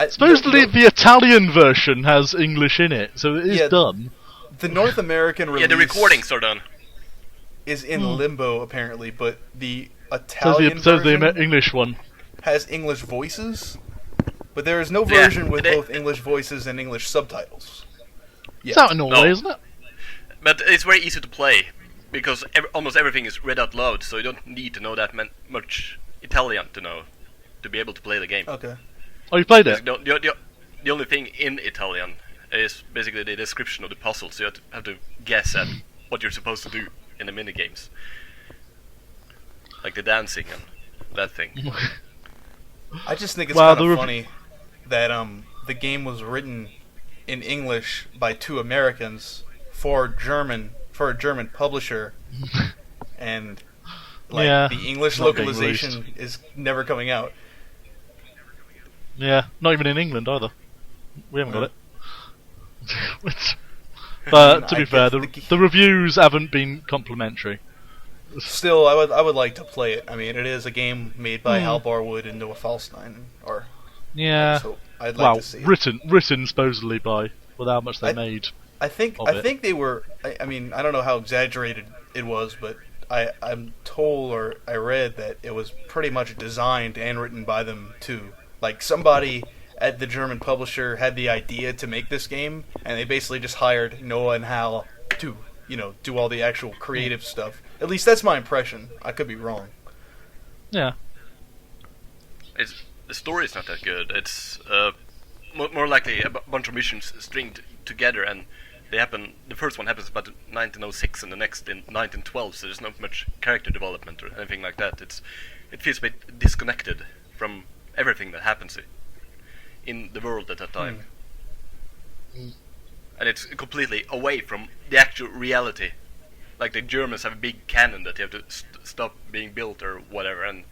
Supposedly the Italian version has English in it, so it is done. The North American release Yeah, the recordings are done. is in limbo, apparently, but the So Italian the version English one. has English voices, but there is no Yeah, version with they- both English voices and English subtitles. It's out in Norway, No. isn't it? But it's very easy to play, because almost everything is read out loud, so you don't need to know that much Italian to be able to play the game. Okay. Oh, you played it? The only thing in Italian is basically the description of the puzzle, so you have to guess at what you're supposed to do in the mini games, like the dancing and that thing. I just think it's Well, kind of funny that the game was written in English by two Americans for a German publisher, and Yeah, the English not getting localization is never coming out. Yeah, not even in England either. We haven't got it. But to I be fair, guess the reviews haven't been complimentary. Still, I would like to play it. I mean, it is a game made by Hal Barwood and Noah Falstein, or Yeah. so I'd like Well, to see it. written supposedly by, with how much they made. I think of I it. think they were. I mean, I don't know how exaggerated it was, but I'm told, or I read, that it was pretty much designed and written by them too. Like, somebody at the German publisher had the idea to make this game, and they basically just hired Noah and Hal to, do all the actual creative stuff. At least that's my impression. I could be wrong. Yeah. The story is not that good. It's more likely a bunch of missions stringed together, and they happen. The first one happens about 1906, and the next in 1912. So there's not much character development or anything like that. It feels a bit disconnected from everything that happens in the world at that time, and it's completely away from the actual reality. Like, the Germans have a big cannon that you have to stop being built or whatever, and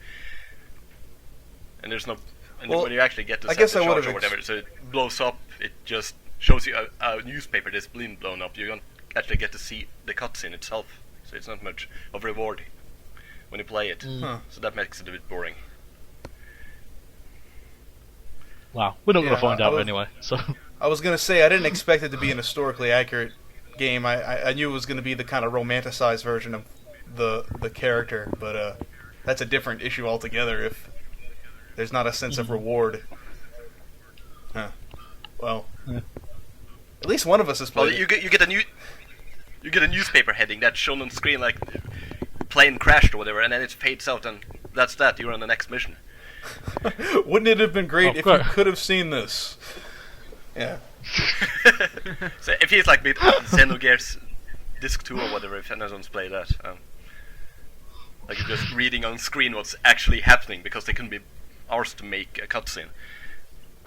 there's no. And Well, when you actually get to I set guess the I charge would've or whatever, so it blows up. It just shows you a newspaper that's been blown up. You don't actually get to see the cutscene itself, so it's not much of a reward when you play it. Huh. So that makes it a bit boring. Wow. We're not going Yeah, to find I out was- anyway, so... I was gonna say I didn't expect it to be an historically accurate game. I knew it was gonna be the kind of romanticized version of the character, but that's a different issue altogether. If there's not a sense of reward, well, at least one of us has Well, played. you get a newspaper heading that's shown on screen, like plane crashed or whatever, and then it fades out, and that's that. You're on the next mission. Wouldn't it have been great if you course. could have seen this? Yeah. So it feels like Xenogears Disc 2 or whatever, if anyone's played that. Like, you're just reading on screen what's actually happening, because they couldn't be arsed to make a cutscene.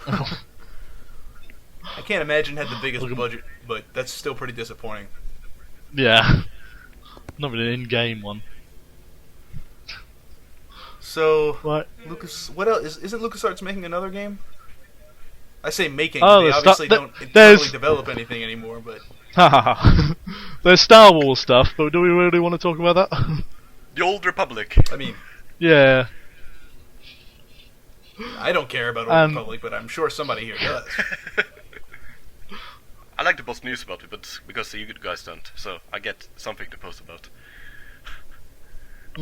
I can't imagine it had the biggest budget, but that's still pretty disappointing. Yeah. Not really an in-game one. So, Right. Lucas, what else? Isn't LucasArts making another game? I say making. Oh, they there's obviously stu- don't there's- internally develop anything anymore, but Haha. There's Star Wars stuff, but do we really want to talk about that? The Old Republic. I mean, Yeah. I don't care about Old Republic, but I'm sure somebody here does. I like to post news about it, but because you guys don't, so I get something to post about. I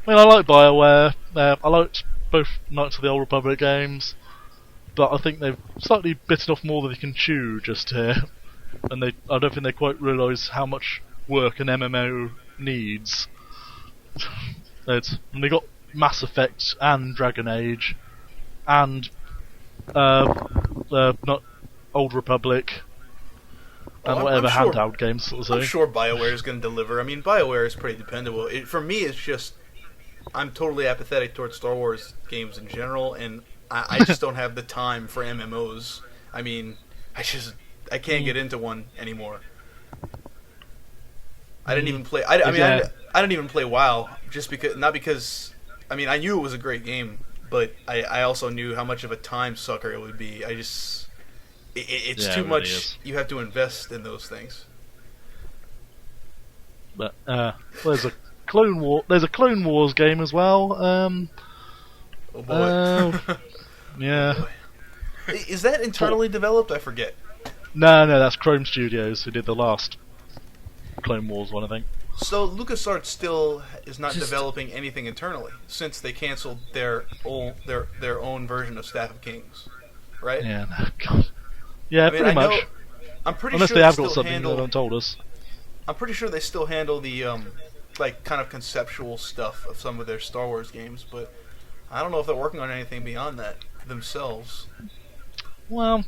mean, I like BioWare. I liked both Knights of the Old Republic games, but I think they've slightly bitten off more than they can chew just here. And I don't think they quite realise how much work an MMO needs. And they got Mass Effect and Dragon Age, and not Old Republic, and whatever I'm sure, handheld games sort of thing. I'm sure BioWare is going to deliver. I mean, BioWare is pretty dependable. For me, it's just I'm totally apathetic towards Star Wars games in general, and I just don't have the time for MMOs. I mean, I can't get into one anymore. I didn't even play. I didn't even play WoW just because. I mean, I knew it was a great game, but I also knew how much of a time sucker it would be. It's too it much. really is. You have to invest in those things. But there's a Clone Wars game as well. Oh boy. Yeah. Is that internally developed? I forget. No, that's Chrome Studios who did the last Clone Wars one, I think. So LucasArts still is not developing anything internally since they canceled their own version of Staff of Kings, right? Yeah, no, God. Yeah, I mean, pretty much. I'm pretty Unless sure they have still got something handle, they haven't told us. I'm pretty sure they still handle the like kind of conceptual stuff of some of their Star Wars games, but I don't know if they're working on anything beyond that themselves. Well,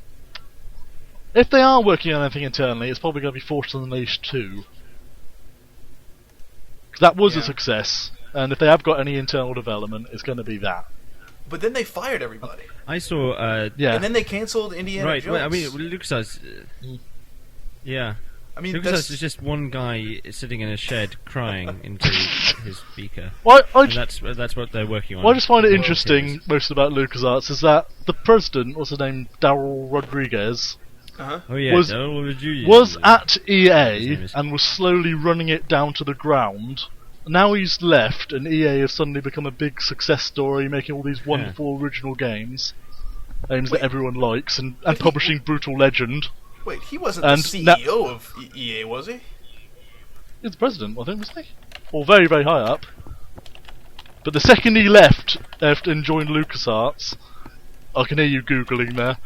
if they are working on anything internally, it's probably going to be Force Unleashed 2. 'Cause that was a success, and if they have got any internal development, it's going to be that. But then they fired everybody. I saw. Yeah. And then they canceled Indiana Right. Jones. Well, I mean, LucasArts. Yeah. I mean, LucasArts is just one guy sitting in a shed crying into his speaker. Well, And that's what they're working on. what I just find it Well, interesting, most about LucasArts, is that the president, what's his name, Darryl Rodriguez, Uh-huh. Oh yeah, was- Daryl Rodriguez. was at His EA name is- and was slowly running it down to the ground. Now he's left, and EA has suddenly become a big success story, making all these wonderful original games that everyone likes, and publishing Brutal Legend. Wait, he wasn't And the CEO of EA, was he? He's the president, I think, wasn't he? Or very, very high up. But the second he left and joined LucasArts, I can hear you Googling there.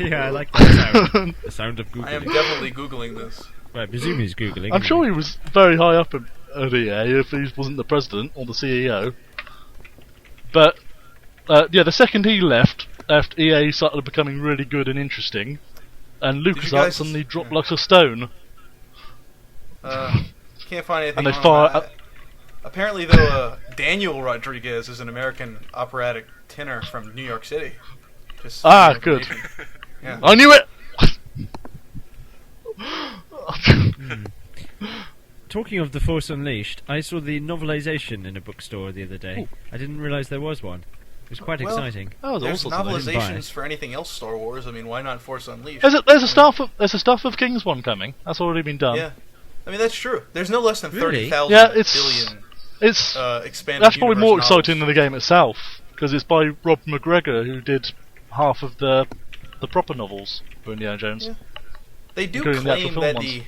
Yeah, I like that sound. The sound of Googling. I am definitely Googling this. Well, I presume he's Googling. I'm sure he was very high up at EA if he wasn't the president or the CEO. But, the second he left, EA started becoming really good and interesting, and you LucasArts guys- suddenly dropped like a stone. Can't find anything And they on fire- that. Apparently, though, Daniel Rodriguez is an American operatic tenor from New York City. Just some Good. information. Yeah. I knew it! Talking of The Force Unleashed, I saw the novelization in a bookstore the other day. Ooh. I didn't realise there was one. It was quite Well, exciting. Oh, There's all sorts of things. didn't buy it. novelizations for anything else Star Wars. I mean, why not Force Unleashed? There's a Staff of Kings one coming. That's already been done. Yeah. I mean, that's true. There's no less than Really? 30,000 Yeah, it's- billion It's expanded that's probably more universe novels. exciting than the game itself, because it's by Rob McGregor, who did half of the proper novels for Indiana Jones. Yeah. They do Including the actual claim film that ones.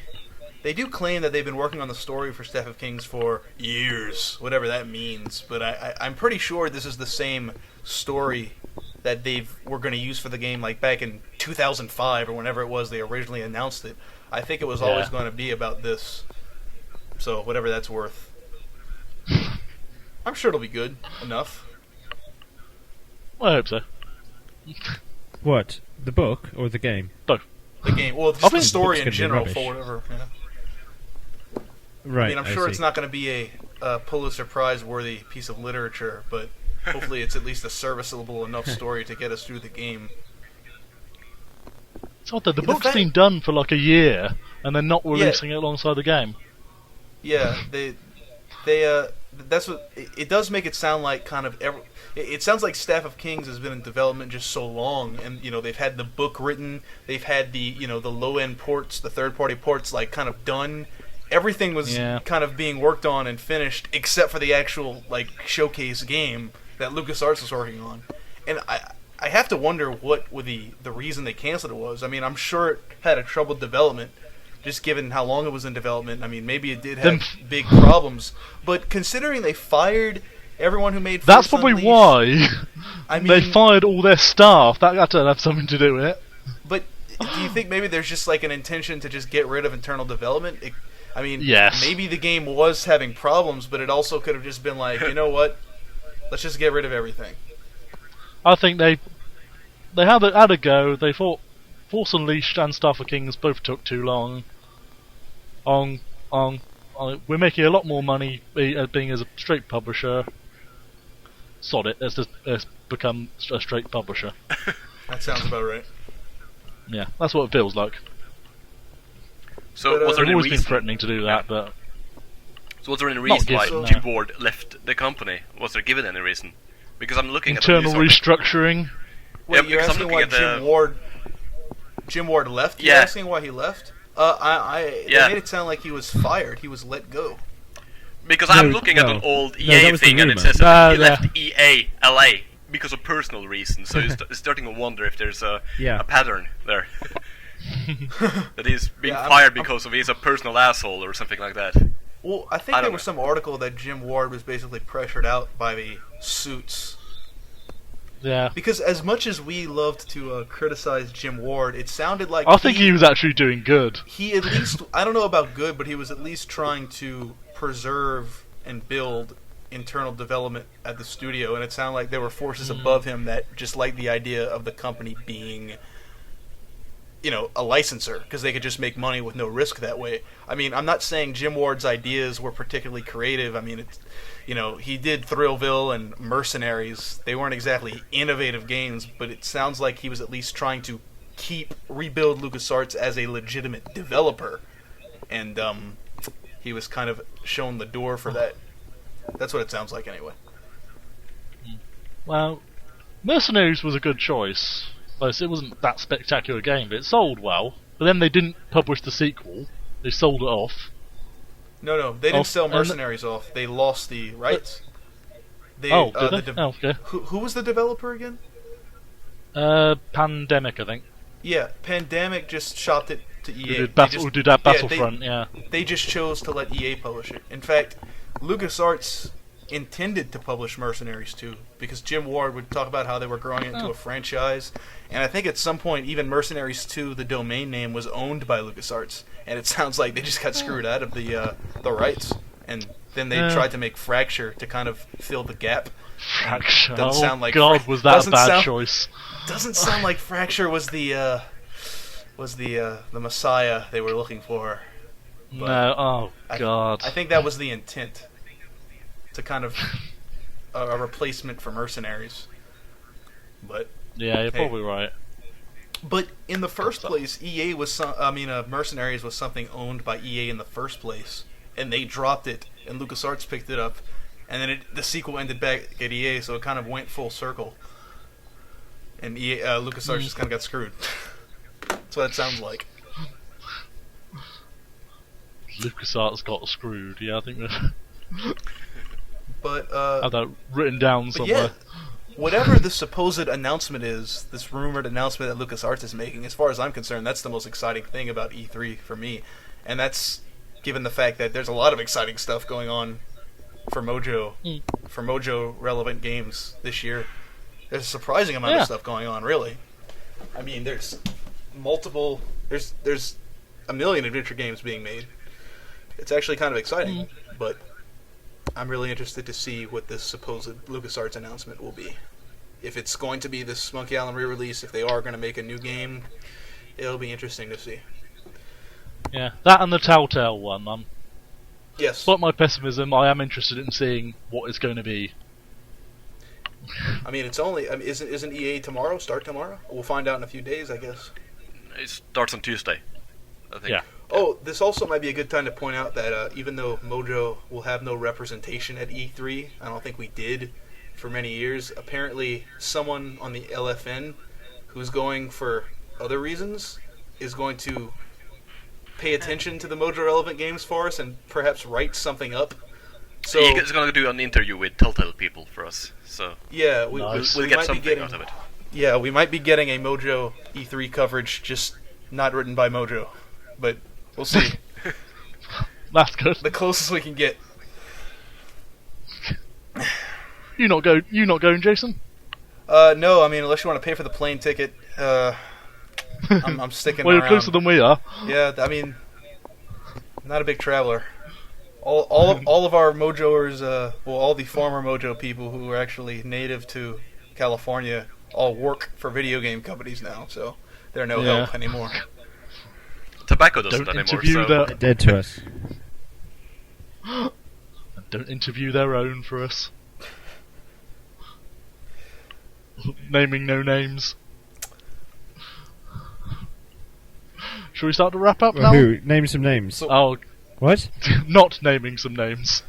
they do claim that they've been working on the story for Staff of Kings for years, whatever that means. But I'm pretty sure this is the same story that they were going to use for the game, like back in 2005 or whenever it was they originally announced it. I think it was always going to be about this. So whatever that's worth, I'm sure it'll be good enough. Well, I hope so. What? The book or the game? Both. The game, well, I just the think story the in book's gonna general be for rubbish. whatever. Yeah. Right. I mean, I'm sure see. it's not going to be a Pulitzer Prize worthy piece of literature, but hopefully it's at least a serviceable enough story to get us through the game. It's odd though, the The book's fact- been done for like a year, and they're not releasing it alongside the game. Yeah, that's what it does make it sound like. Kind of, it sounds like Staff of Kings has been in development just so long, and they've had the book written, they've had the the low end ports, the third party ports, like kind of done. Everything was kind of being worked on and finished, except for the actual like showcase game that LucasArts was working on. And I have to wonder what the reason they canceled it was. I mean, I'm sure it had a troubled development, just given how long it was in development. I mean, maybe it did have big problems, but considering they fired everyone who made That's Force probably Unleashed, why I mean, they fired all their staff. That had to have something to do with it. But do you think maybe there's just like an intention to just get rid of internal development? I mean, Yes. maybe the game was having problems, but it also could have just been like, you know what? Let's just get rid of everything. I think they had a go. They thought Force Unleashed and Starfall Kings both took too long. We're making a lot more money being as a straight publisher. Sod it. Let's become a straight publisher. That sounds about right. Yeah, that's what it feels like. So But, was there They've any always been reason? threatening to do that, but So was there any Not reason why given, Jim no. Ward left the company? Was there given any reason? Because I'm looking internal at the news restructuring. Wait, Yeah, you're because I'm asking looking why at the- Jim Ward left? You're Yeah. asking why he left? They Yeah. made it sound like he was fired. He was let go. Because No, I'm looking at no. an old No, that EA was the thing and it rumour. says that he No, left EA LA because of personal reasons. So you're starting to wonder if there's a pattern there. That he's being Yeah, fired because of he's a personal asshole or something like that. Well, I I think there don't was know. some article that Jim Ward was basically pressured out by the suits. Yeah, Because as much as we loved to criticize Jim Ward, it sounded like I think he was actually doing good. he at least, I don't know about good, but he was at least trying to preserve and build internal development at the studio, and it sounded like there were forces above him that just liked the idea of the company being, you know, a licensor, because they could just make money with no risk that way. I mean, I'm not saying Jim Ward's ideas were particularly creative. I mean, it's, you know, he did Thrillville and Mercenaries. They weren't exactly innovative games, but it sounds like he was at least trying to rebuild LucasArts as a legitimate developer, and he was kind of shown the door for that. That's what it sounds like, anyway. Well, Mercenaries was a good choice. It wasn't that spectacular a game, but it sold well. But then they didn't publish the sequel. They sold it off. No, they didn't sell and Mercenaries off. They lost the rights. They, Did they? Okay. Who was the developer again? Pandemic, I think. Yeah, Pandemic just shopped it to EA. Who did that Yeah, Battlefront, yeah. They just chose to let EA publish it. In fact, LucasArts intended to publish Mercenaries 2 because Jim Ward would talk about how they were growing it into a franchise, and I think at some point even Mercenaries 2, the domain name, was owned by LucasArts, and it sounds like they just got screwed out of the rights, and then they tried to make Fracture to kind of fill the gap. Fracture. Doesn't Oh sound like God, was that a doesn't bad sound- choice? Doesn't sound like Fracture was the messiah they were looking for. But No, oh God. I think that was the intent, to kind of a replacement for Mercenaries. But Yeah, you're hey. probably right. in the first place, Mercenaries was something owned by EA in the first place, and they dropped it, and LucasArts picked it up, and then the sequel ended back at EA, so it kind of went full circle. And LucasArts just kind of got screwed. That's what it sounds like. LucasArts got screwed. Yeah, I think we But had that written down But somewhere. yeah, whatever the supposed announcement is, this rumored announcement that LucasArts is making, as far as I'm concerned, that's the most exciting thing about E3 for me. And that's given the fact that there's a lot of exciting stuff going on for Mojo, for Mojo relevant games this year. There's a surprising amount of stuff going on, really. I mean, there's a million adventure games being made. It's actually kind of exciting, but I'm really interested to see what this supposed LucasArts announcement will be. If it's going to be this Monkey Island re-release, if they are going to make a new game, it'll be interesting to see. Yeah, that and the Telltale one. Yes. Despite my pessimism, I am interested in seeing what it's going to be. I mean, isn't EA tomorrow? Start tomorrow? We'll find out in a few days, I guess. It starts on Tuesday, I think. Yeah. Oh, this also might be a good time to point out that even though Mojo will have no representation at E3, I don't think we did for many years, apparently someone on the LFN who's going for other reasons is going to pay attention to the Mojo relevant games for us and perhaps write something up. So He's going to do an interview with Telltale people for us, so yeah, Nice. we'll we get might be something getting, out of it. Yeah, we might be getting a Mojo E3 coverage, just not written by Mojo, but we'll see. That's good. The closest we can get. You not going, Jason? No, I mean, unless you want to pay for the plane ticket, I'm sticking Well, you're around. closer than we are. Yeah, I mean, not a big traveler. All of our Mojoers, all the former Mojo people who are actually native to California, all work for video game companies now, so they're no help anymore. Tobacco doesn't Don't anymore. interview So their- They're dead to us. Don't interview their own for us. Naming no names. Shall we start to wrap up now? Who? Name some names. Oh, What? not naming some names.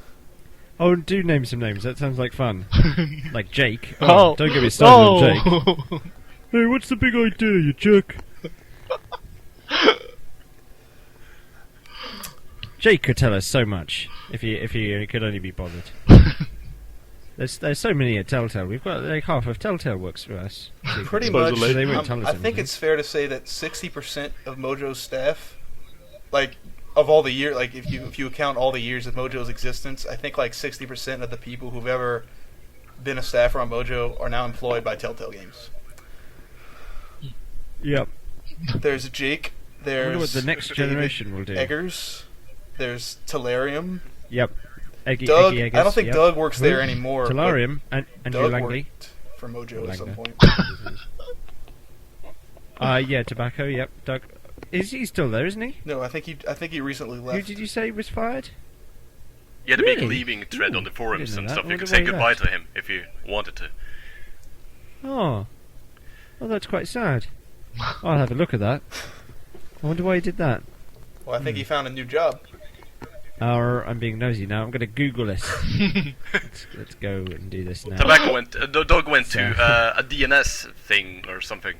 Oh, do name some names. That sounds like fun. Like Jake. Oh, Don't get me started on Jake. Jake. Hey, what's the big idea, you jerk? Jake could tell us so much if he could only be bothered. There's so many at Telltale. We've got like half of Telltale works for us. Pretty much. Supposedly. They won't tell us I think anything. it's fair to say that 60% of Mojo's staff, like of all the year, like if you account all the years of Mojo's existence, I think like 60% of the people who've ever been a staffer on Mojo are now employed by Telltale Games. Yep. There's Jake. I There's wonder what the next David generation will do. Eggers. There's Tellarium. Yep. Doug. Eggy Eggers, I don't think yep. Doug works there Who? anymore. but Tellarium and Andrew Doug Langley. worked for Mojo at some Langley. point. Yeah, Tobacco. Yep. Doug. Is he still there? Isn't he? No, I think he recently Who left. did you say was fired? you had a big Really? leaving thread on the forums didn't know and that. stuff. I You wonder could say why he goodbye left. to him if you wanted to. Oh. Oh, that's quite sad. I'll have a look at that. I wonder why he did that. Well, I think he found a new job. I'm being nosy now. I'm going to Google it. let's go and do this now. Tobacco went. Doug went to Yeah. a DNS thing or something.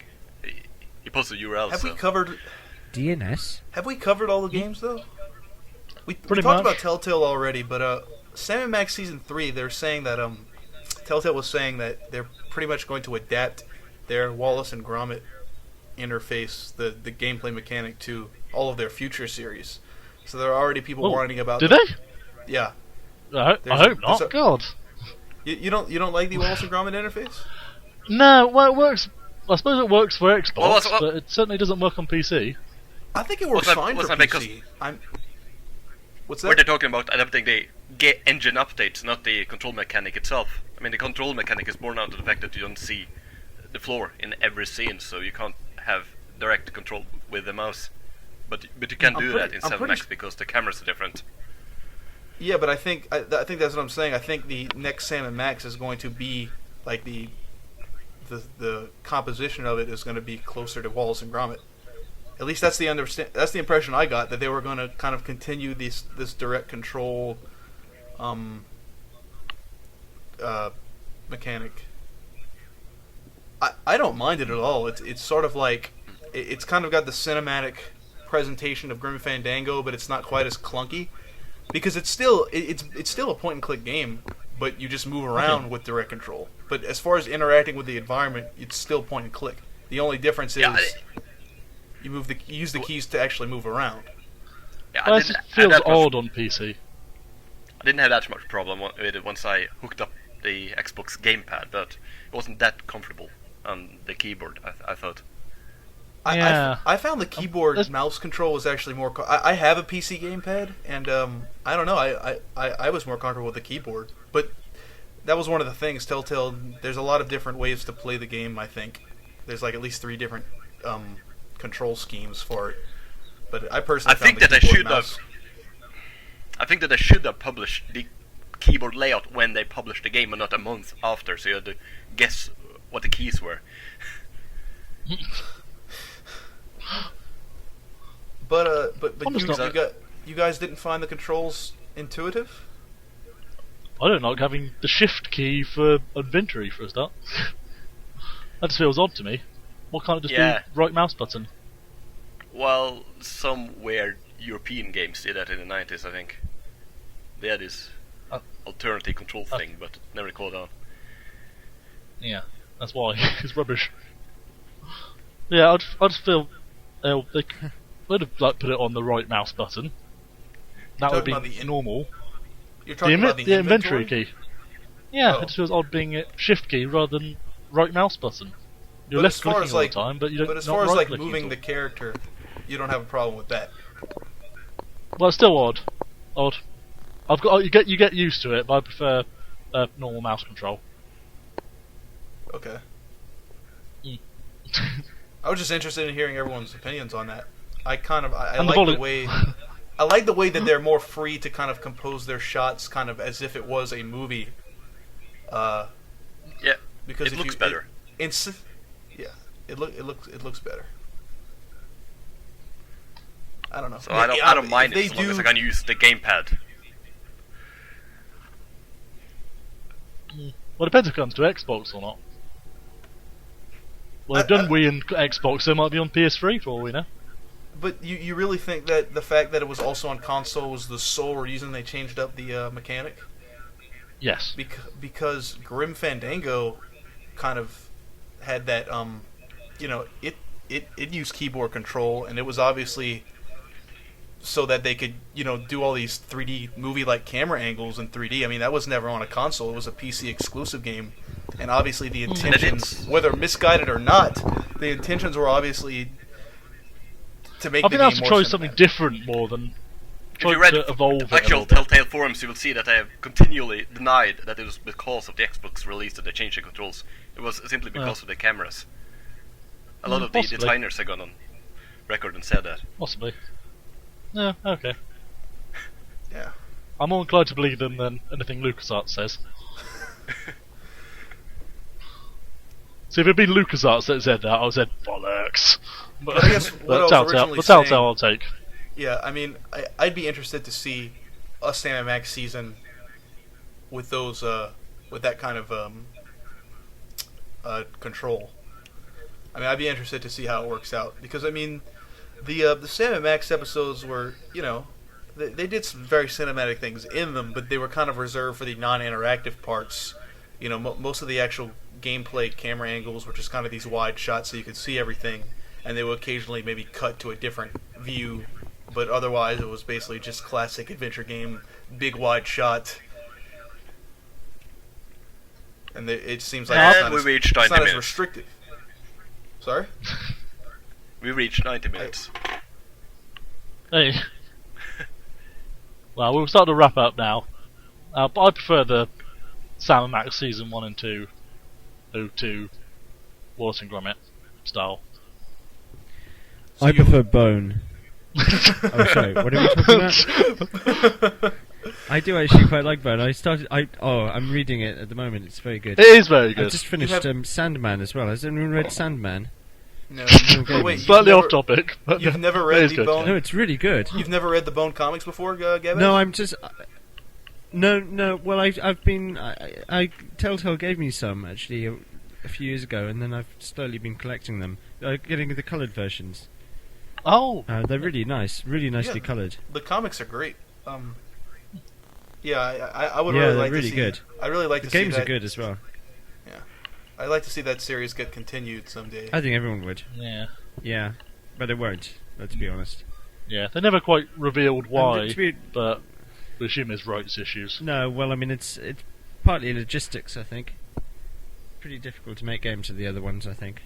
He posted URLs. Have we so. covered? DNS? Have we covered all the games though? We Pretty talked much. about Telltale already, but Sam & Max Season 3, they're saying that Telltale was saying that they're pretty much going to adapt their Wallace and Gromit interface, the gameplay mechanic, to all of their future series. So there are already people Oh, writing about. Did them. they? Yeah. I There's hope a- not. there's a- God. You don't like the Wallace and Gromit interface? No, well, it works. I suppose it works for Xbox, Well, but it certainly doesn't work on PC. I think it works Wasn't that- fine for wasn't that PC. What's Where that? they're talking about adapting the engine updates, not the control mechanic itself. I mean, the control mechanic is born out of the fact that you don't see the floor in every scene, so you can't have direct control with the mouse. But you can I'm do pretty- that in I'm 7 pretty Max s- because the cameras are different. Yeah, but I think that's what I'm saying. I think the next Sam & Max is going to be like the composition of it is going to be closer to Wallace and Gromit. At least that's the impression I got, that they were going to kind of continue this direct control mechanic. I don't mind it at all. It's sort of like it's kind of got the cinematic presentation of Grim Fandango, but it's not quite as clunky because it's still a point and click game, but you just move around with direct control. But as far as interacting with the environment, it's still point and click. The only difference is Yeah, you use the keys to actually move around. Yeah, Well, I it didn't just have feels that much- odd on PC. I didn't have that much problem with it once I hooked up the Xbox gamepad, but it wasn't that comfortable on the keyboard. I thought. Yeah. I found the keyboard That's- mouse control was actually more. I have a PC gamepad, and I don't know. I was more comfortable with the keyboard, but that was one of the things. Telltale. There's a lot of different ways to play the game. I think there's like at least 3 different control schemes for it. But I personally I think found the that they keyboard should mouse. I think that they should have published the keyboard layout when they published the game, and not a month after, so you had to guess what the keys were. But I'm just not- you guys didn't find the controls intuitive? I don't like having the shift key for inventory for a start. That just feels odd to me. Why can't it just Yeah. be right mouse button? Well, some weird European games did that in the 90s, I think. They had this alternative control thing, but never caught on. Yeah, that's why. It's rubbish. Yeah, I just feel they would have like put it on the right mouse button. That would talking about be the normal. You're talking about The inventory key. Yeah, Oh. it just feels odd being a shift key rather than right mouse button. You're But left as far clicking as, all like- the time, but you don't. But as not far as like right-clicking moving at the all. character, you don't have a problem with that. Well, it's still odd. Odd. You get used to it, but I prefer normal mouse control. Okay. Mm. I was just interested in hearing everyone's opinions on that. I And like the way I like the way that they're more free to kind of compose their shots, kind of as if it was a movie. Yeah, Because it looks better. It looks better. I don't know. So I don't mind it as long as I can use the gamepad. Well, it depends if it comes to Xbox or not. Well, they've done Wii and Xbox, so it might be on PS3 for all we know. But you really think that the fact that it was also on console was the sole reason they changed up the mechanic? Yes. Because Grim Fandango kind of had that, it used keyboard control, and it was obviously so that they could, do all these 3D movie-like camera angles in 3D. I mean, that was never on a console. It was a PC exclusive game. And obviously the intentions, whether misguided or not, the intentions were obviously to make the game more I think they have to try something different more than try to evolve it. Actual Telltale forums, you will see that they have continually denied that it was because of the Xbox release that they changed the controls. It was simply because of the cameras. A lot of the designers have gone on record and said that. Possibly. Yeah, okay. Yeah. I'm more inclined to believe them than anything LucasArts says. So if it had been LucasArts that said that, I would have said bollocks. But I guess what I was originally Telltale I'll take. Yeah, I mean, I'd be interested to see a Sam & Max season with those, with that kind of control. I mean, I'd be interested to see how it works out because I mean, the Sam & Max episodes were, they did some very cinematic things in them, but they were kind of reserved for the non-interactive parts. Most of the actual gameplay camera angles were just kind of these wide shots so you could see everything, and they would occasionally maybe cut to a different view, but otherwise it was basically just classic adventure game, big wide shot. And it seems like it's not as restrictive. Sorry? We reached 90 minutes. Hey. Well, we'll start to wrap up now. But I prefer the Sam & Max Season 1 and 2 to Wallace and Gromit style. So I prefer Bone. Oh, sorry, what are we talking about? I do actually quite like Bone. I'm reading it at the moment, it's very good. It is very good. I just finished Sandman as well. Has anyone read Sandman? No. Wait, slightly off topic. But you've never read the Bone? No, it's really good. You've never read the Bone comics before, Gavin? No, I'm just... No. Well, I've been... Telltale gave me some, actually, a few years ago, and then I've slowly been collecting them. Getting the coloured versions. Oh! They're really nice. Really nicely coloured. The comics are great. I would really like to see... Yeah, they're really good. I really like to see that... The games are good as well. I'd like to see that series get continued someday. I think everyone would. Yeah. Yeah, but it won't, let's be honest. Yeah, they never quite revealed why, but we assume it's rights issues. No, well, I mean, it's partly logistics, I think. Pretty difficult to make games of the other ones, I think.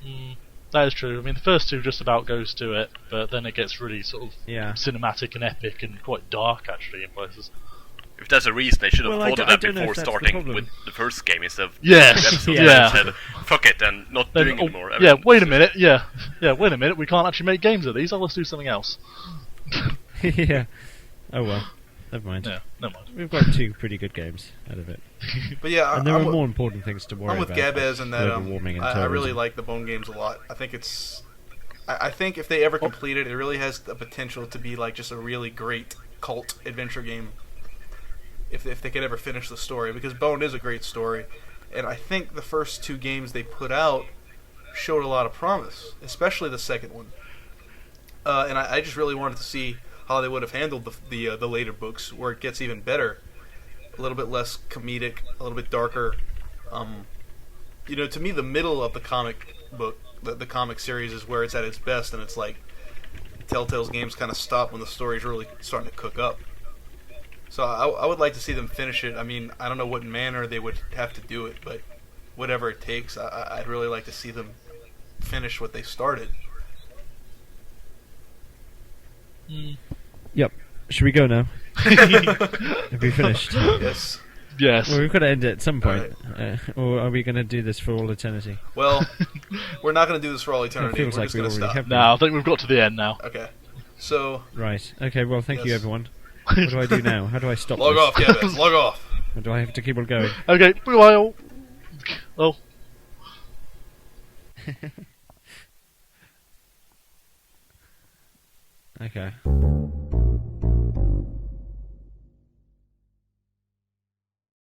That is true. I mean, the first two just about goes to it, but then it gets really sort of cinematic and epic and quite dark, actually, in places. If there's a reason, they should have thought of that before starting with the first game instead of yes, yeah. Said, fuck it, and not doing it anymore. Wait a minute, wait a minute, we can't actually make games of these, let's do something else. Yeah. Oh well, never mind. Yeah, never mind. We've got two pretty good games out of it. But yeah, and there are more important things to worry about. I'm with Gabez in that I really terrorism. like the Bone games a lot. I think it's... I think if they ever complete it, it really has the potential to be like just a really great cult adventure game. If they could ever finish the story, because Bone is a great story, and I think the first two games they put out showed a lot of promise, especially the second one. And I just really wanted to see how they would have handled the later books, where it gets even better, a little bit less comedic, a little bit darker. To me, the middle of the comic book, the comic series, is where it's at its best, and it's like Telltale's games kind of stop when the story's really starting to cook up. So I would like to see them finish it. I mean, I don't know what manner they would have to do it, but whatever it takes, I'd really like to see them finish what they started. Yep. Should we go now? Have we finished? Yes. Yes. Well, we've got to end it at some point. Or are we going to do this for all eternity? Well, we're not going to do this for all It eternity. feels We're like just we going to already stop. have. No, I think we've got to the end now. Okay. So, Right. Okay, well, thank you, Yes. everyone. What do I do now? How do I stop log this? off, Gabez. Log off. Or do I have to keep on going? Okay, bye all. Oh. Okay.